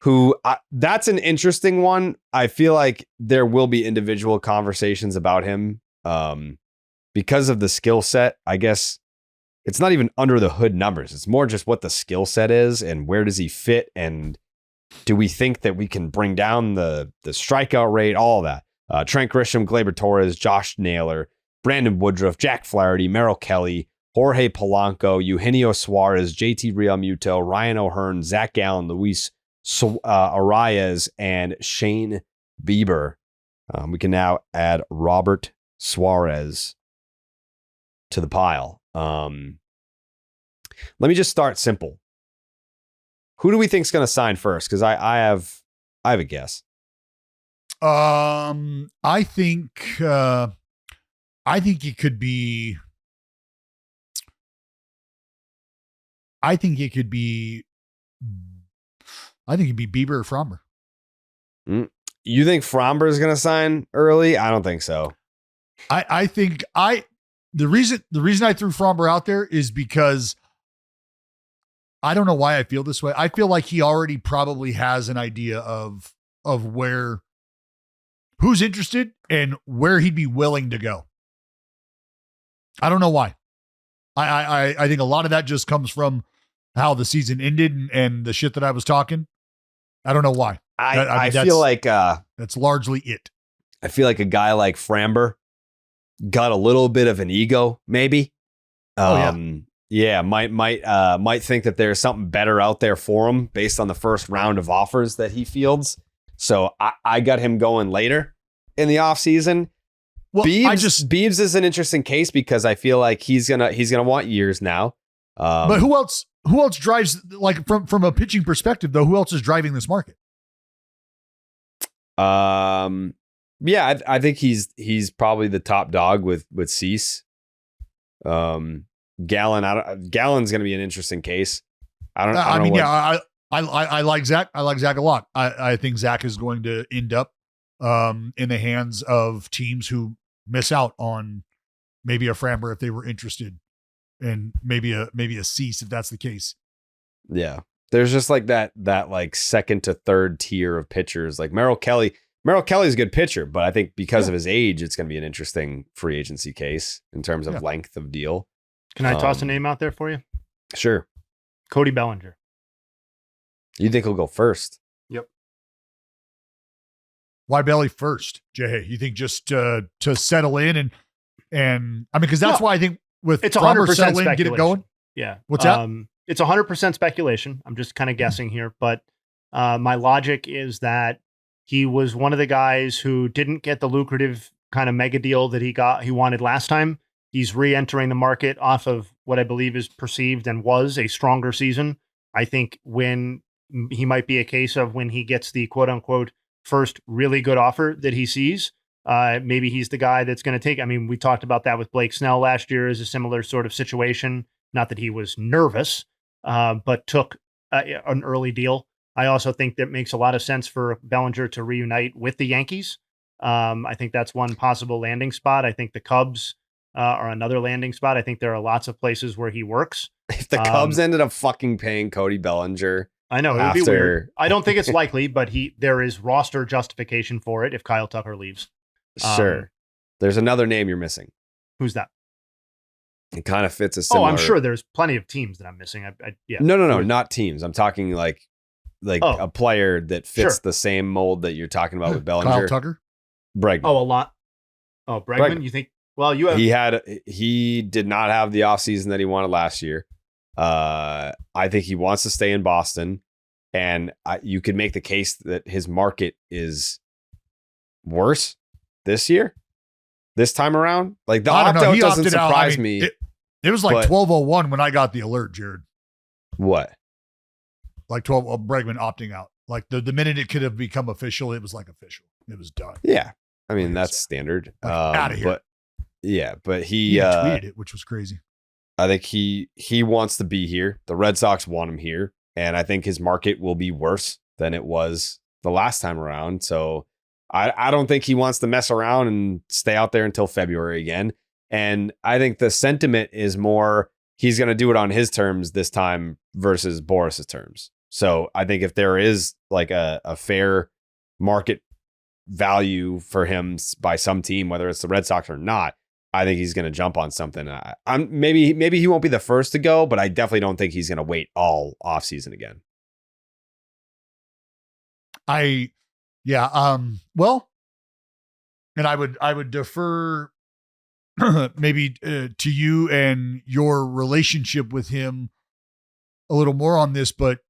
who that's an interesting one. I feel like there will be individual conversations about him because of the skill set. I guess it's not even under the hood numbers. It's more just what the skill set is and where does he fit, and do we think that we can bring down the strikeout rate, all of that. Trent Grisham, Gleyber Torres, Josh Naylor, Brandon Woodruff, Jack Flaherty, Merrill Kelly, Jorge Polanco, Eugenio Suarez, JT Realmuto, Ryan O'Hearn, Zach Gallen, Luis Arias, and Shane Bieber. We can now add Robert Suarez to the pile. Let me just start simple. Who do we think is going to sign first? Because I have a guess. I think it could be. I think it'd be Bieber or Fromber. You think Fromber is going to sign early? I don't think so. I think the reason I threw Fromber out there is because I don't know why I feel this way. I feel like he already probably has an idea of who's interested and where he'd be willing to go. I don't know why. I think a lot of that just comes from how the season ended and the shit that I was talking. I don't know why. I feel like that's largely it. I feel like a guy like Framber got a little bit of an ego, maybe. Yeah, might think that there's something better out there for him based on the first round of offers that he fields. So I got him going later in the offseason. Well, Biebs is an interesting case because I feel like he's gonna want years now. But who else drives, like from a pitching perspective though? Who else is driving this market? Yeah, I think he's probably the top dog with Cease. Gallen's going to be an interesting case. I like Zach. I like Zach a lot. I think Zach is going to end up in the hands of teams who miss out on maybe a Framber if they were interested, and maybe a Cease if that's the case. Yeah, there's just like that like second to third tier of pitchers. Like Merrill Kelly's a good pitcher, but I think because of his age, it's going to be an interesting free agency case in terms of length of deal. Can I toss a name out there for you? Sure. Cody Bellinger. You think he'll go first? Yep. Why Belly first, Jay? You think just to settle in and I mean, because that's why I think with it's 100% speculation. Get it going. Yeah. What's that? It's 100% speculation. I'm just kind of guessing here, but my logic is that he was one of the guys who didn't get the lucrative kind of mega deal that he wanted last time. He's re-entering the market off of what I believe is perceived and was a stronger season. I think when he might be a case of when he gets the quote unquote first really good offer that he sees, maybe he's the guy that's going to take. I mean, we talked about that with Blake Snell last year as a similar sort of situation. Not that he was nervous, but took an early deal. I also think that makes a lot of sense for Bellinger to reunite with the Yankees. I think that's one possible landing spot. I think the Cubs are another landing spot. I think there are lots of places where he works. If the Cubs ended up fucking paying Cody Bellinger, I know it would be weird. I don't think it's likely, but there is roster justification for it if Kyle Tucker leaves. Sure. There's another name you're missing. Who's that? It kind of fits a similar. Oh, I'm sure there's plenty of teams that I'm missing. Yeah. No, not teams. I'm talking like a player that fits the same mold that you're talking about with Bellinger. Kyle Tucker? Bregman. Oh, a lot. Oh, Bregman. You think? Well, you have. He did not have the offseason that he wanted last year. I think he wants to stay in Boston, And you could make the case that his market is worse this time around. Like the opt-out doesn't surprise me. It was like 12:01 when I got the alert, Jared. What? Like 12 Bregman opting out. Like the minute it could have become official, it was like official. It was done. Yeah. I mean, that's standard. Like, out of here. But he tweeted it, which was crazy. I think he wants to be here. The Red Sox want him here. And I think his market will be worse than it was the last time around. So I don't think he wants to mess around and stay out there until February again. And I think the sentiment is more he's going to do it on his terms this time versus Boris's terms. So I think if there is like a fair market value for him by some team, whether it's the Red Sox or not, I think he's going to jump on something. Maybe he won't be the first to go, but I definitely don't think he's going to wait all offseason again. Well, and I would defer maybe to you and your relationship with him a little more on this, but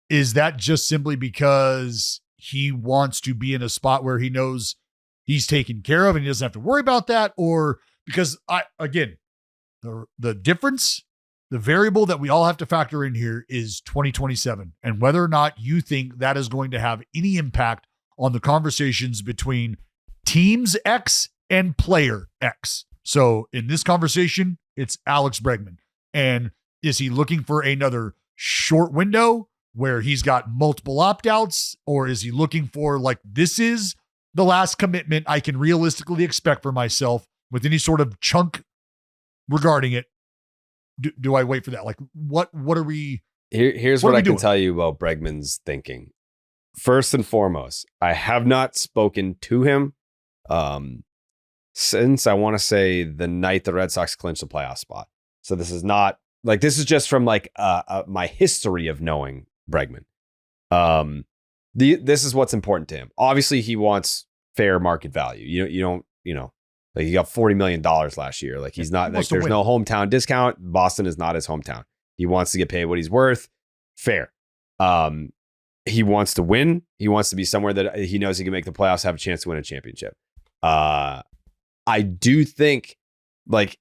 is that just simply because he wants to be in a spot where he knows he's taken care of and he doesn't have to worry about that? Or because the difference, the variable that we all have to factor in here is 2027 and whether or not you think that is going to have any impact on the conversations between teams X and player X. So in this conversation, it's Alex Bregman. And is he looking for another short window where he's got multiple opt-outs? Or is he looking for like, this is the last commitment I can realistically expect for myself with any sort of chunk regarding it? Do I wait for that? Like, what are we? Here's what I can tell you about Bregman's thinking. First and foremost, I have not spoken to him since I want to say the night the Red Sox clinched the playoff spot. So this is not like, this is just from like my history of knowing Bregman. This is what's important to him. Obviously, he wants fair market value. You don't like he got $40 million last year. Like he's not like there's no hometown discount. Boston is not his hometown. He wants to get paid what he's worth. Fair. He wants to win. He wants to be somewhere that he knows he can make the playoffs, have a chance to win a championship. I do think like,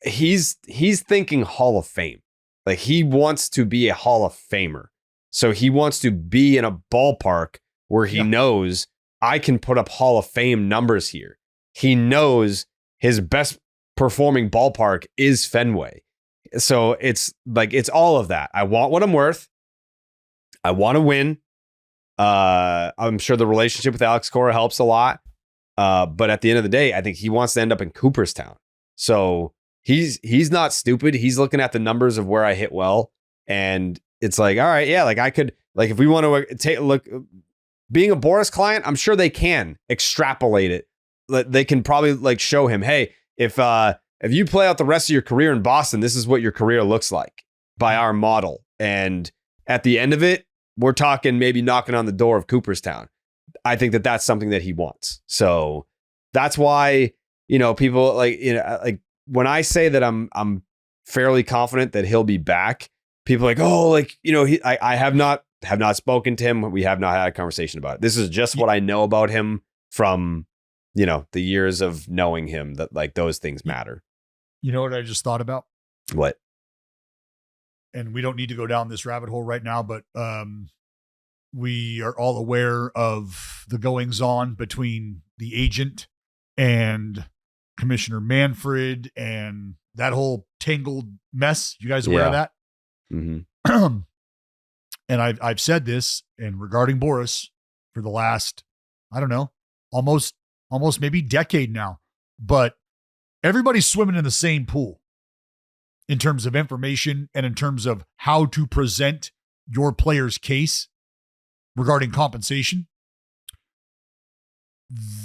he's thinking Hall of Fame. Like he wants to be a Hall of Famer. So he wants to be in a ballpark where he knows I can put up Hall of Fame numbers here. He knows his best performing ballpark is Fenway. So it's like, it's all of that. I want what I'm worth. I want to win. I'm sure the relationship with Alex Cora helps a lot. But at the end of the day, I think he wants to end up in Cooperstown. So he's not stupid. He's looking at the numbers of where I hit well. And it's like, all right, yeah, like I could, like if we want to take a look, being a Boris client, I'm sure they can extrapolate it. They can probably like show him, hey, if you play out the rest of your career in Boston, this is what your career looks like by our model. And at the end of it, we're talking maybe knocking on the door of Cooperstown. I think that that's something that he wants. So that's why, people like, like when I say that I'm fairly confident that he'll be back, people are like, oh, like, I have not spoken to him. We have not had a conversation about it. This is just what I know about him from, the years of knowing him, that like those things matter. You know what I just thought about? What? And we don't need to go down this rabbit hole right now, but we are all aware of the goings on between the agent and Commissioner Manfred and that whole tangled mess. You guys aware of that? Mm-hmm. And I've said this, and regarding Boris for the last, I don't know, almost maybe decade now, but everybody's swimming in the same pool in terms of information and in terms of how to present your player's case regarding compensation.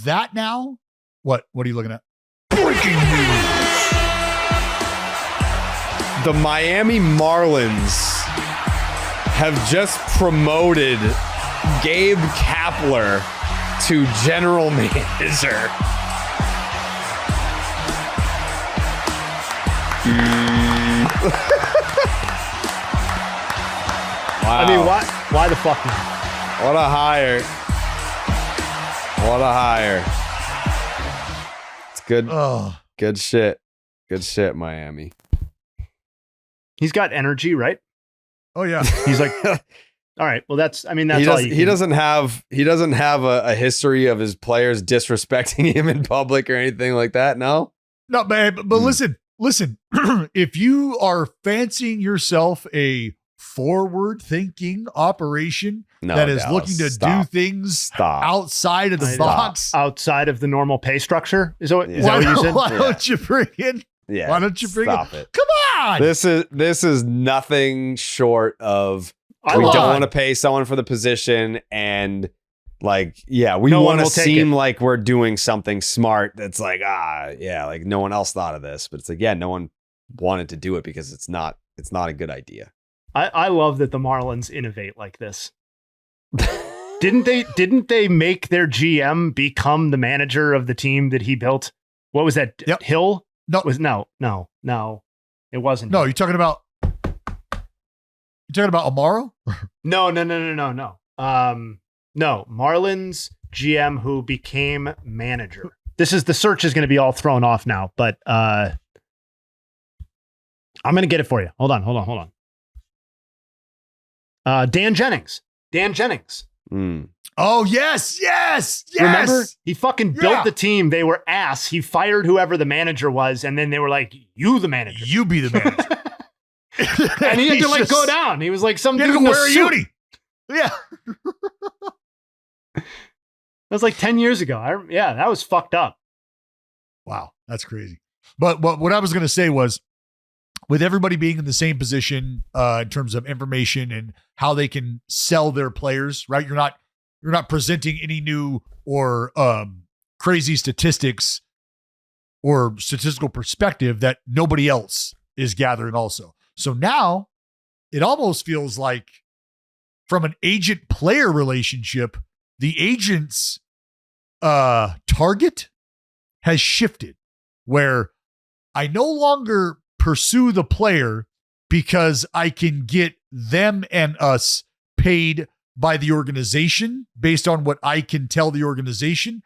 That now, what are you looking at? Breaking news. The Miami Marlins have just promoted Gabe Kapler to general manager. I mean, why the fuck not? What a hire. What a hire. It's good. Oh, Good shit. Good shit, Miami. He's got energy, right? oh yeah. He's like, all right, well, that's all you He doesn't have a history of his players disrespecting him in public or anything like that. No? No, man, but listen. If you are fancying yourself a forward-thinking operation that is looking to do things outside of the box, outside of the normal pay structure, is that what you said? Why don't you bring in? Yeah. Why don't you bring it? Come on! This is nothing short of we don't want to pay someone for the position, and like, yeah, we want to seem like we're doing something smart. That's like, like no one else thought of this, but it's like, no one wanted to do it because it's not a good idea. I love that the Marlins innovate like this. Didn't they make their GM become the manager of the team that he built? What was that? Yep. Hill? No. It wasn't. No, you're talking about Amaro? No. No, Marlins GM who became manager. The search is going to be all thrown off now, but I'm going to get it for you. Hold on. Dan Jennings. Oh, yes. Remember? He fucking built the team. They were ass. He fired whoever the manager was, and then they were like, you the manager. You be the manager. And he had to go down. He was like some dude in wear a a suit. uni. Yeah. That was like 10 years ago. That was fucked up. Wow, that's crazy. But what I was going to say was, with everybody being in the same position in terms of information and how they can sell their players, right? You're not presenting any new or crazy statistics or statistical perspective that nobody else is gathering also. So now it almost feels like, from an agent-player relationship, the agent's target has shifted, where I no longer pursue the player because I can get them and us paid by the organization based on what I can tell the organization.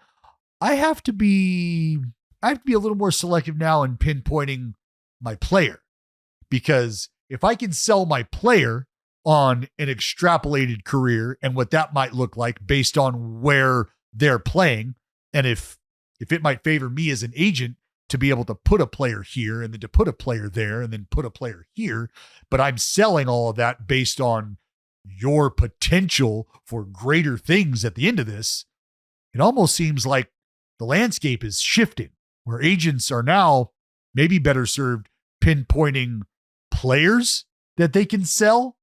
I have to be a little more selective now in pinpointing my player, because if I can sell my player on an extrapolated career and what that might look like based on where they're playing, and if it might favor me as an agent to be able to put a player here and then to put a player there and then put a player here, but I'm selling all of that based on your potential for greater things at the end of this, it almost seems like the landscape is shifting, where agents are now maybe better served pinpointing players that they can sell,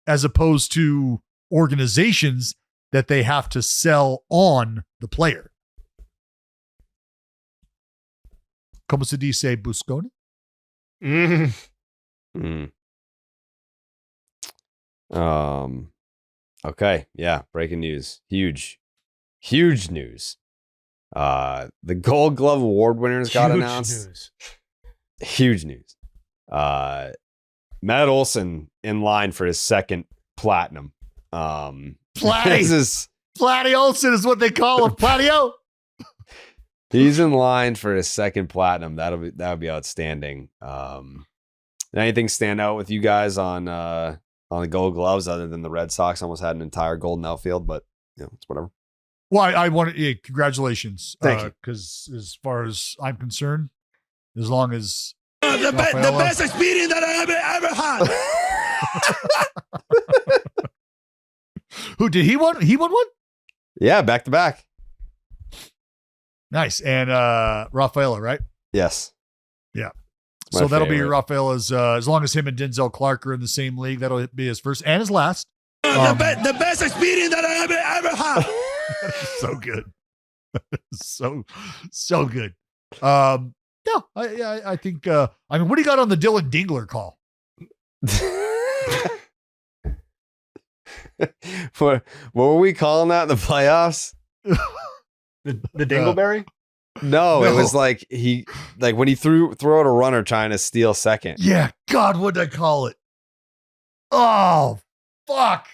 as opposed to organizations that they have to sell on the player. Como se dice Buscone? Okay. Yeah. Breaking news. Huge news. The Gold Glove Award winners got announced. Huge news. Matt Olson in line for his second platinum. Platty Olson is what they call him. Platty-O. He's in line for his second platinum. That would be outstanding. Anything stand out with you guys on the Gold Gloves other than the Red Sox almost had an entire golden outfield, but it's whatever. Well, I want to congratulations. Thank you. Because as far as I'm concerned, as long as the best experience that I ever had. Who did he won? He won one? Yeah, back to back. Nice. And Rafaela, right? Yes. Yeah. So that'll be Rafaela's, as long as him and Denzel Clark are in the same league, that'll be his first and his last. The best experience that I ever had. So good. so good. I think, what do you got on the Dylan Dingler call? What were we calling that in the playoffs? The Dingleberry? No, it was like when he throw out a runner trying to steal second. Yeah, God, what did I call it? Oh, Fuck.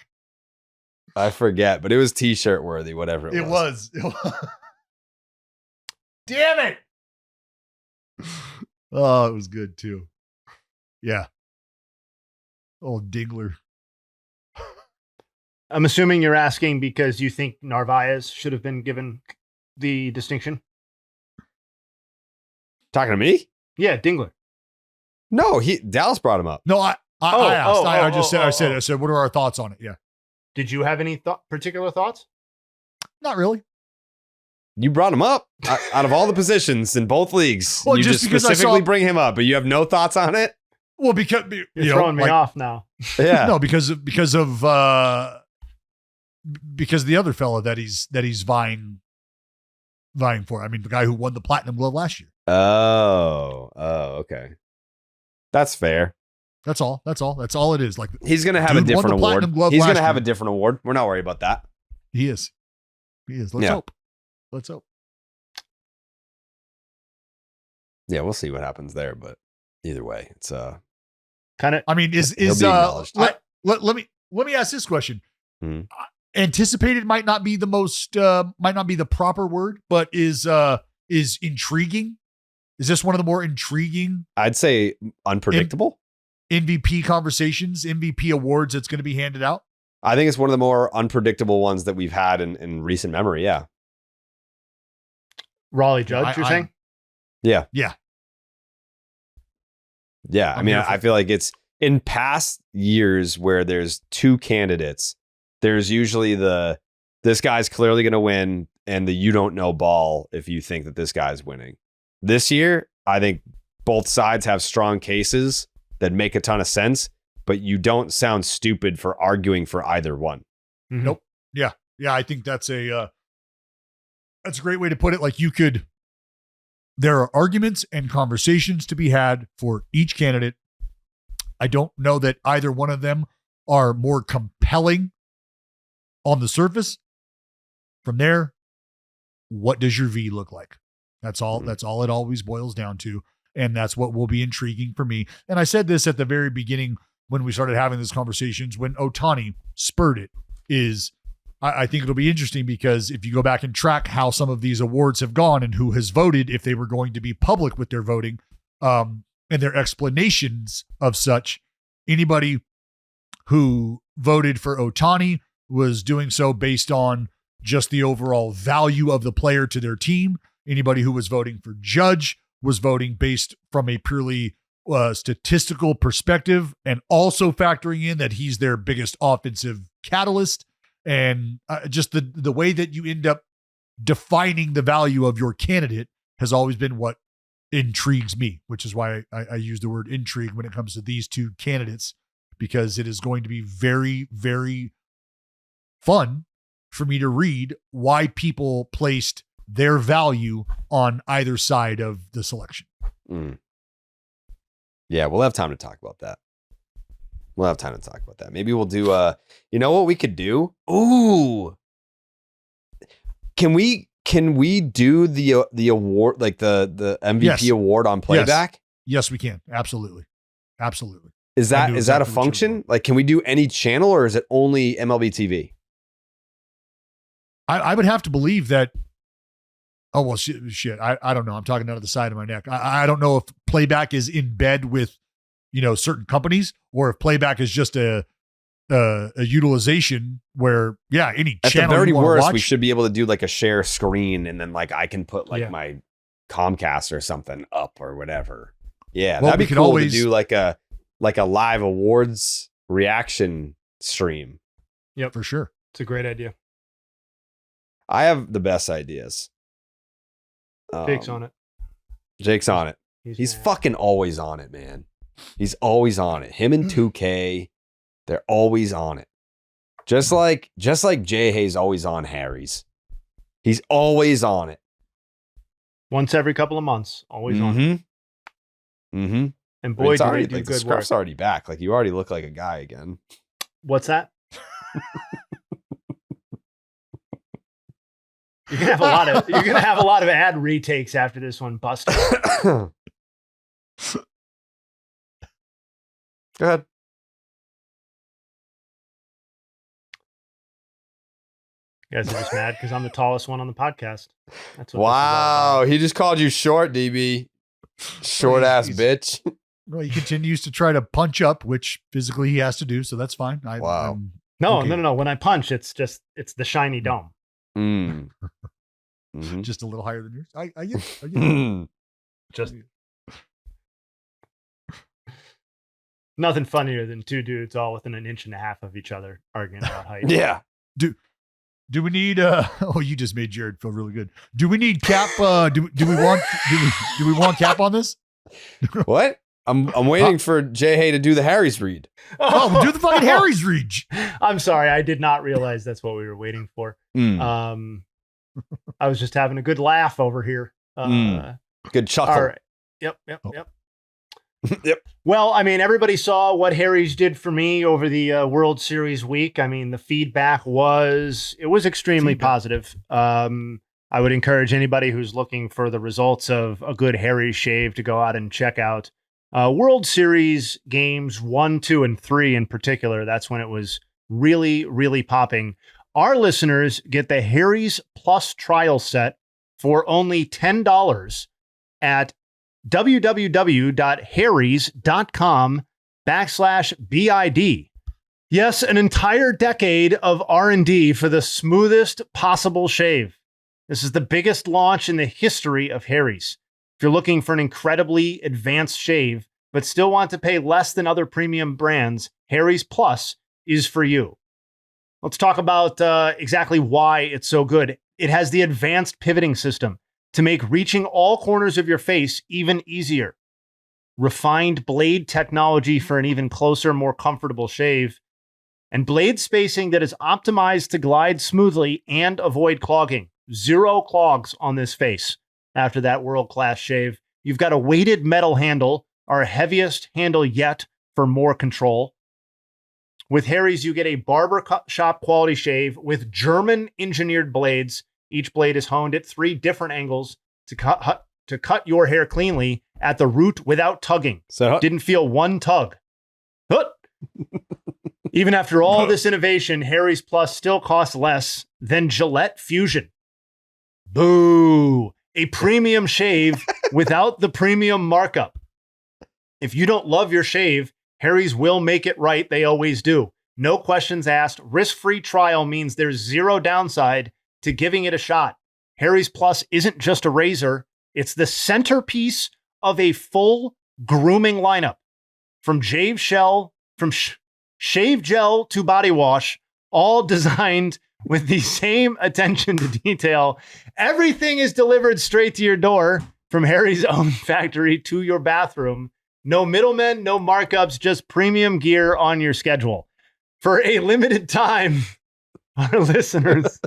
I forget, but it was t-shirt worthy, whatever it was. It was. Damn it. Oh, it was good too. Yeah. Old Dingler. I'm assuming you're asking because you think Narvaez should have been given the distinction. Talking to me? Yeah, Dingler. No, Dallas brought him up. No, I asked. I said, what are our thoughts on it? Yeah. Did you have any particular thoughts? Not really. You brought him up out of all the positions in both leagues. Well, you just because specifically bring him up, but you have no thoughts on it? Well, because you're throwing me off now. Yeah. No, because of the other fella that he's vying for. I mean, the guy who won the Platinum Glove last year. Oh, okay. That's fair. That's all it is. Like, he's gonna have a different award. He's gonna have a different award. We're not worried about that. He is. Let's hope. Yeah, we'll see what happens there, but either way, it's kind of. I mean, let me ask this question. Hmm. Anticipated might not be the proper word, but is intriguing. Is this one of the more intriguing? I'd say unpredictable. MVP conversations, MVP awards that's going to be handed out. I think it's one of the more unpredictable ones that we've had in recent memory. Yeah. Raleigh Judge, you're saying? Yeah. Yeah. Yeah. I mean, I feel like it's in past years where there's two candidates, there's usually this guy's clearly going to win and the you don't know ball if you think that this guy's winning. This year, I think both sides have strong cases that make a ton of sense, but you don't sound stupid for arguing for either one. Mm-hmm. Nope. Yeah. Yeah. I think that's a great way to put it. Like, there are arguments and conversations to be had for each candidate. I don't know that either one of them are more compelling on the surface. From there, what does your V look like? That's all. That's all it always boils down to. And that's what will be intriguing for me. And I said this at the very beginning when we started having these conversations, when Ohtani spurred it, I think it'll be interesting because if you go back and track how some of these awards have gone and who has voted, if they were going to be public with their voting and their explanations of such, anybody who voted for Ohtani was doing so based on just the overall value of the player to their team. Anybody who was voting for Judge was voting based from a purely statistical perspective and also factoring in that he's their biggest offensive catalyst. And just the way that you end up defining the value of your candidate has always been what intrigues me, which is why I use the word intrigue when it comes to these two candidates, because it is going to be very, very fun for me to read why people placed their value on either side of the selection. Yeah, we'll have time to talk about that. Maybe we'll do you know what we could do? Ooh. Can we do the award, like the MVP award on playback? Yes, we can. Absolutely. Is that a function? Like, can we do any channel or is it only MLB TV? I would have to believe that. Oh, well, shit. I don't know. I'm talking out of the side of my neck. I don't know if playback is in bed with, certain companies, or if playback is just a utilization where, any at channel the very worst, watch, we should be able to do like a share screen, and then like I can put my Comcast or something up or whatever. Yeah, well, that'd be cool to do like a live awards reaction stream. Yep, for sure. It's a great idea. I have the best ideas. Jake's on it. Jake's on it. He's fucking always on it, man. He's always on it. Him and 2K, they're always on it. Just like Jayhay's always on Harry's. He's always on it. Once every couple of months, always on it. Mm-hmm. And boy, do they do like, good the scarf's work. already back. Like, you already look like a guy again. What's that? You're gonna have a lot of ad retakes after this one busted. Go ahead. You guys are just mad because I'm the tallest one on the podcast. That's what Wow. He just called you short, DB. Short ass bitch. Well, he continues to try to punch up, which physically he has to do, so that's fine. Wow. No. When I punch, it's the shiny dome. Mm-hmm. Just a little higher than yours. I get it. Just nothing funnier than two dudes all within an inch and a half of each other arguing about height. Yeah. Do we need oh, you just made Jared feel really good. Do we need Cap do we want Cap on this? What? I'm waiting for Jayhay to do the Harry's read. Oh, do the fucking Harry's read. I'm sorry, I did not realize that's what we were waiting for. I was just having a good laugh over here. Good chuckle. All right. Yep. Yep. Well, I mean, everybody saw what Harry's did for me over the World Series week. I mean, the feedback was extremely positive. I would encourage anybody who's looking for the results of a good Harry's shave to go out and check out World Series games 1, 2, and 3 in particular. That's when it was really, really popping. Our listeners get the Harry's Plus trial set for only $10 at www.harrys.com/BID. Yes, an entire decade of R&D for the smoothest possible shave. This is the biggest launch in the history of Harry's. If you're looking for an incredibly advanced shave, but still want to pay less than other premium brands, Harry's Plus is for you. Let's talk about exactly why it's so good. It has the advanced pivoting system to make reaching all corners of your face even easier. Refined blade technology for an even closer, more comfortable shave. And blade spacing that is optimized to glide smoothly and avoid clogging. 0 clogs on this face after that world-class shave. You've got a weighted metal handle, our heaviest handle yet for more control. With Harry's, you get a barber shop quality shave with German-engineered blades. Each blade is honed at 3 different angles to cut your hair cleanly at the root without tugging. So didn't feel one tug. Even after all this innovation, Harry's Plus still costs less than Gillette Fusion. Boo! A premium shave without the premium markup. If you don't love your shave, Harry's will make it right. They always do. No questions asked. Risk-free trial means there's 0 downside to giving it a shot. Harry's Plus isn't just a razor. It's the centerpiece of a full grooming lineup. From shave gel to body wash, all designed with the same attention to detail. Everything is delivered straight to your door from Harry's own factory to your bathroom. No middlemen, no markups, just premium gear on your schedule. For a limited time, our listeners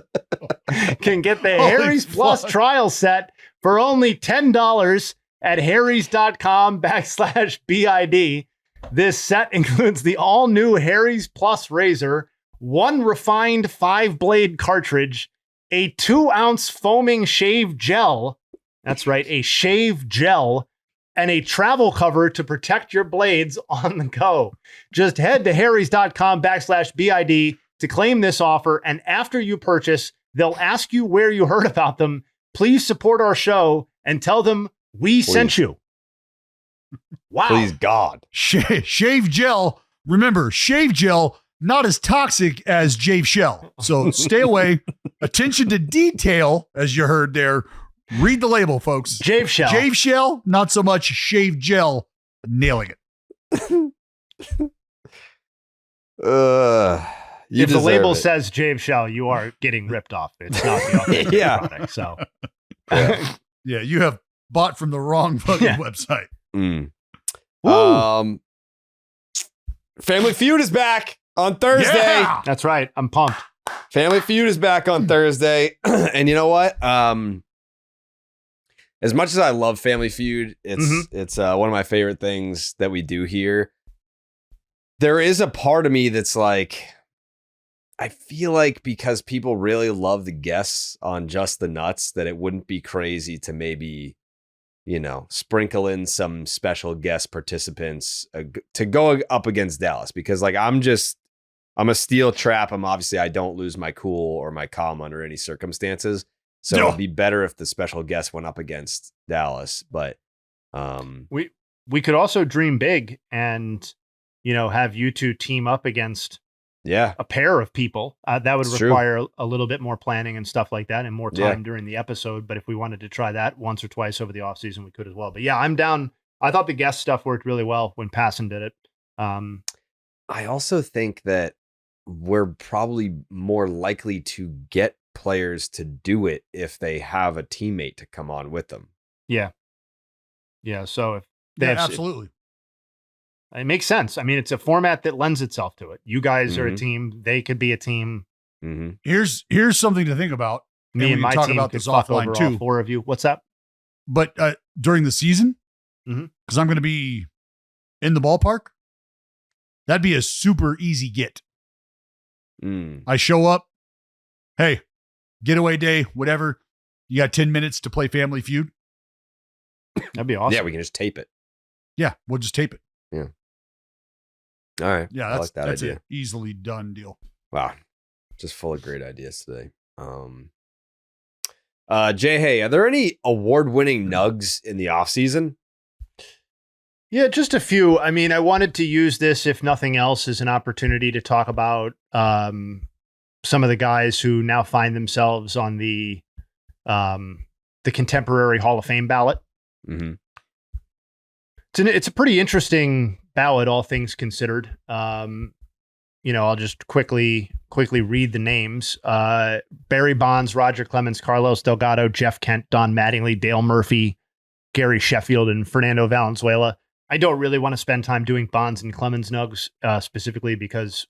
can get the Harry's Plus trial set for only $10 at harrys.com/BID. This set includes the all-new Harry's Plus razor, 1 refined 5-blade cartridge, a 2-ounce foaming shave gel. That's right, a shave gel, and a travel cover to protect your blades on the go. Just head to harrys.com/BID to claim this offer. And after you purchase, they'll ask you where you heard about them. Please support our show and tell them we sent you. Wow. Please, God. Shave gel. Remember, shave gel, not as toxic as Jave Shell. So stay away. Attention to detail, as you heard there. Read the label, folks. Jave Shell. Jave Shell, not so much shave gel. Nailing it. If the label says Jave Shell, you are getting ripped off. It's not the authentic product. So, yeah, you have bought from the wrong fucking website. Family Feud is back on Thursday. Yeah! That's right. I'm pumped. Family Feud is back on Thursday. And you know what? As much as I love Family Feud, it's one of my favorite things that we do here. There is a part of me that's like, I feel like because people really love the guests on Just the Nuts, that it wouldn't be crazy to maybe, sprinkle in some special guest participants to go up against Dallas. Because like, I'm just I'm a steel trap. I don't lose my cool or my calm under any circumstances. So No. it'd be better if the special guest went up against Dallas. But we could also dream big and, have you two team up against a pair of people. That would require a little bit more planning and stuff like that and more time during the episode. But if we wanted to try that once or twice over the offseason, we could as well. But yeah, I'm down. I thought the guest stuff worked really well when Passan did it. I also think that we're probably more likely to get players to do it if they have a teammate to come on with them. Yeah. Yeah. So if they have, absolutely. It makes sense. I mean, it's a format that lends itself to it. You guys are a team. They could be a team. Mm-hmm. Here's something to think about. Me and my talk team about could this fuck offline over too. all four of you. What's that? But during the season, because I'm going to be in the ballpark, that'd be a super easy get. I show up. Hey, getaway day, whatever. You got 10 minutes to play Family Feud. That'd be awesome. Yeah, we can just tape it. Yeah, we'll just tape it. Yeah. All right. Yeah, that's idea. an easily done deal. Wow. Just full of great ideas today. Jayhay, are there any award-winning nugs in the offseason? Yeah, just a few. I mean, I wanted to use this, if nothing else, as an opportunity to talk about some of the guys who now find themselves on the contemporary Hall of Fame ballot. Mm-hmm. It's a pretty interesting ballot, all things considered. I'll just quickly read the names. Barry Bonds, Roger Clemens, Carlos Delgado, Jeff Kent, Don Mattingly, Dale Murphy, Gary Sheffield, and Fernando Valenzuela. I don't really want to spend time doing Bonds and Clemens nugs specifically because,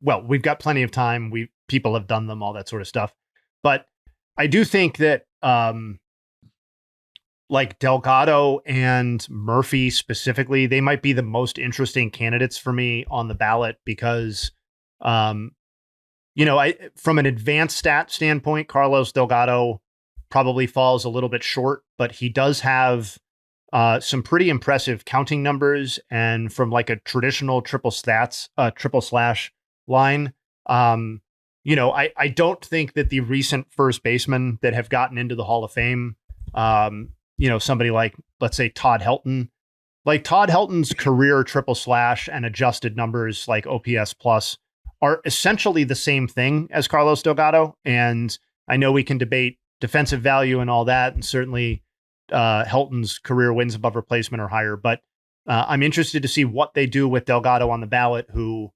well, we've got plenty of time. People have done them, all that sort of stuff. But I do think that like Delgado and Murphy specifically, they might be the most interesting candidates for me on the ballot because, from an advanced stat standpoint, Carlos Delgado probably falls a little bit short, but he does have some pretty impressive counting numbers. And from like a traditional triple slash line, I don't think that the recent first basemen that have gotten into the Hall of Fame, somebody like, let's say Todd Helton, like Todd Helton's career triple slash and adjusted numbers like OPS plus are essentially the same thing as Carlos Delgado. And I know we can debate defensive value and all that. And certainly Helton's career wins above replacement or higher, but I'm interested to see what they do with Delgado on the ballot, who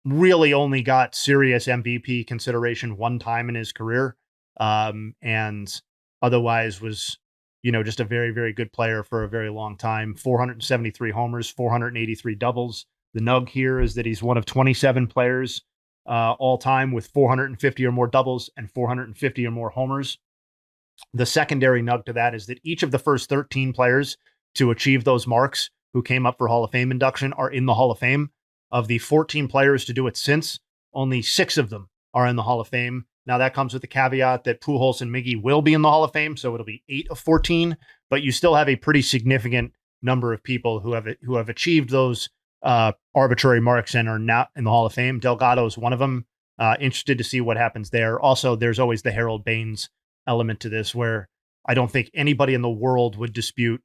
really only got serious MVP consideration one time in his career. And otherwise was, just a very, very good player for a very long time. 473 homers, 483 doubles. The nug here is that he's one of 27 players all time with 450 or more doubles and 450 or more homers. The secondary nug to that is that each of the first 13 players to achieve those marks who came up for Hall of Fame induction are in the Hall of Fame. Of the 14 players to do it since, only 6 of them are in the Hall of Fame. Now that comes with the caveat that Pujols and Miggy will be in the Hall of Fame, so it'll be 8 of 14, but you still have a pretty significant number of people who have achieved those arbitrary marks and are not in the Hall of Fame. Delgado is one of them. Interested to see what happens there. Also, there's always the Harold Baines element to this, where I don't think anybody in the world would dispute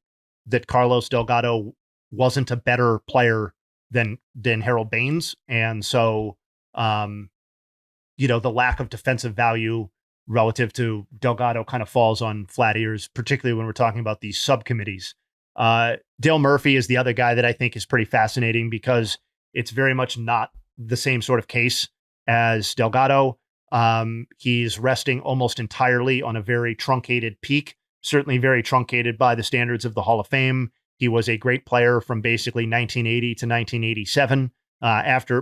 that Carlos Delgado wasn't a better player than Harold Baines. And so, the lack of defensive value relative to Delgado kind of falls on flat ears, particularly when we're talking about these subcommittees. Dale Murphy is the other guy that I think is pretty fascinating because it's very much not the same sort of case as Delgado. He's resting almost entirely on a very truncated peak, certainly very truncated by the standards of the Hall of Fame. He was a great player from basically 1980 to 1987,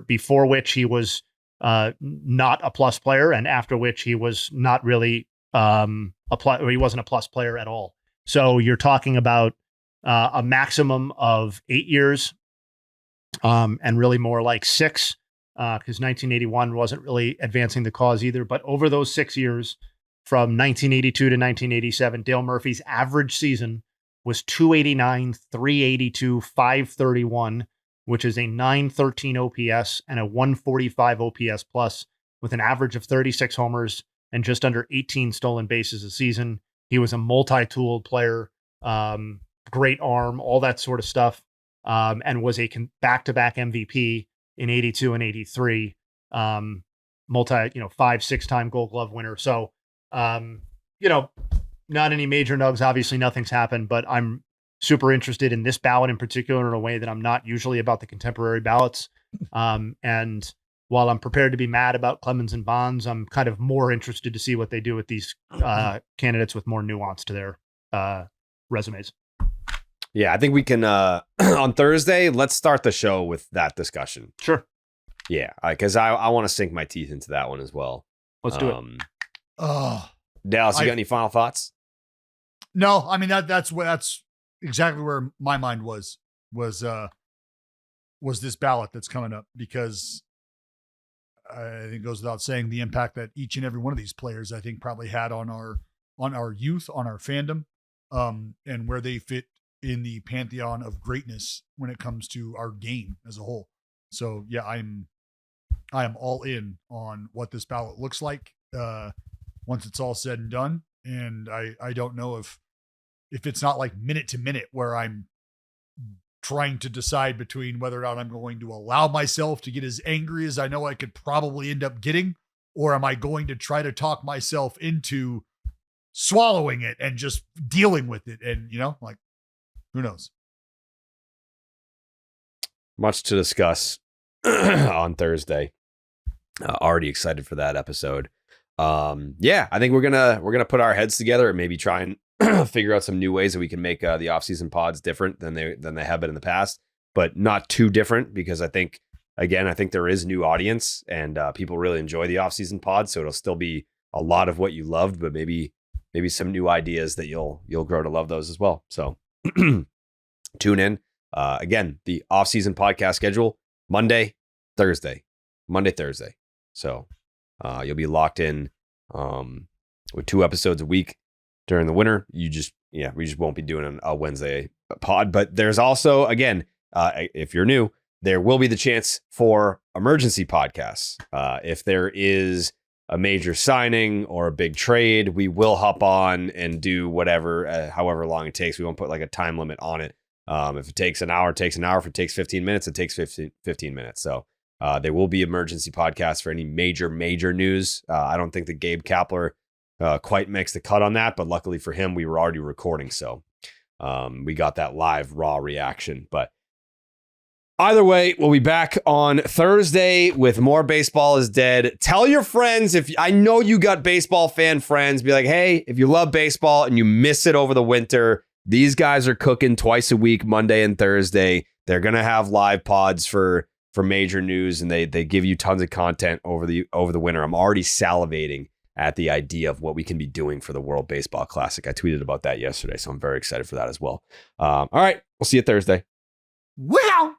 before which he was not a plus player, and after which he was not really he wasn't a plus player at all. So you're talking about a maximum of 8 years, and really more like 6, because 1981 wasn't really advancing the cause either. But over those 6 years, from 1982 to 1987, Dale Murphy's average season was 289, 382, 531, which is a 913 OPS and a 145 OPS plus with an average of 36 homers and just under 18 stolen bases a season. He was a multi-tooled player, great arm, all that sort of stuff, and was a back-to-back MVP in 82 and 83, multi, 5-6-time Gold Glove winner. So, not any major nugs. Obviously, nothing's happened, but I'm super interested in this ballot in particular in a way that I'm not usually about the contemporary ballots. And while I'm prepared to be mad about Clemens and Bonds, I'm kind of more interested to see what they do with these candidates with more nuance to their resumes. Yeah, I think we can, on Thursday, let's start the show with that discussion. Sure. Yeah, because I want to sink my teeth into that one as well. Let's do it. Dallas, you got any final thoughts? No, I mean, that's exactly where my mind was this ballot that's coming up, because I think it goes without saying the impact that each and every one of these players, I think, probably had on our youth, on our fandom, and where they fit in the pantheon of greatness when it comes to our game as a whole. So yeah, I am all in on what this ballot looks like once it's all said and done. And I don't know if it's not like minute to minute where I'm trying to decide between whether or not I'm going to allow myself to get as angry as I know I could probably end up getting, or am I going to try to talk myself into swallowing it and just dealing with it? And, who knows? Much to discuss on Thursday. Already excited for that episode. Yeah, I think we're gonna put our heads together and maybe try and figure out some new ways that we can make the off-season pods different than they have been in the past, but not too different, because I think there is new audience and people really enjoy the off-season pods, so it'll still be a lot of what you loved, but maybe some new ideas that you'll grow to love those as well. So tune in. Again, the off-season podcast schedule, Monday, Thursday. So you'll be locked in with 2 episodes a week during the winter. We just won't be doing a Wednesday pod. But there's also, again, if you're new, there will be the chance for emergency podcasts. If there is a major signing or a big trade, we will hop on and do whatever, however long it takes. We won't put like a time limit on it. If it takes an hour, it takes an hour. If it takes 15 minutes, it takes 15 minutes. So there will be emergency podcasts for any major news. I don't think that Gabe Kapler quite makes the cut on that, but luckily for him, we were already recording. So we got that live raw reaction. But either way, we'll be back on Thursday with more Baseball is Dead. Tell your friends, I know you got baseball fan friends, be like, hey, if you love baseball and you miss it over the winter, these guys are cooking twice a week, Monday and Thursday. They're going to have live pods for major news, and they give you tons of content over the winter. I'm already salivating at the idea of what we can be doing for the World Baseball Classic. I tweeted about that yesterday, so I'm very excited for that as well. All right, we'll see you Thursday. Wow.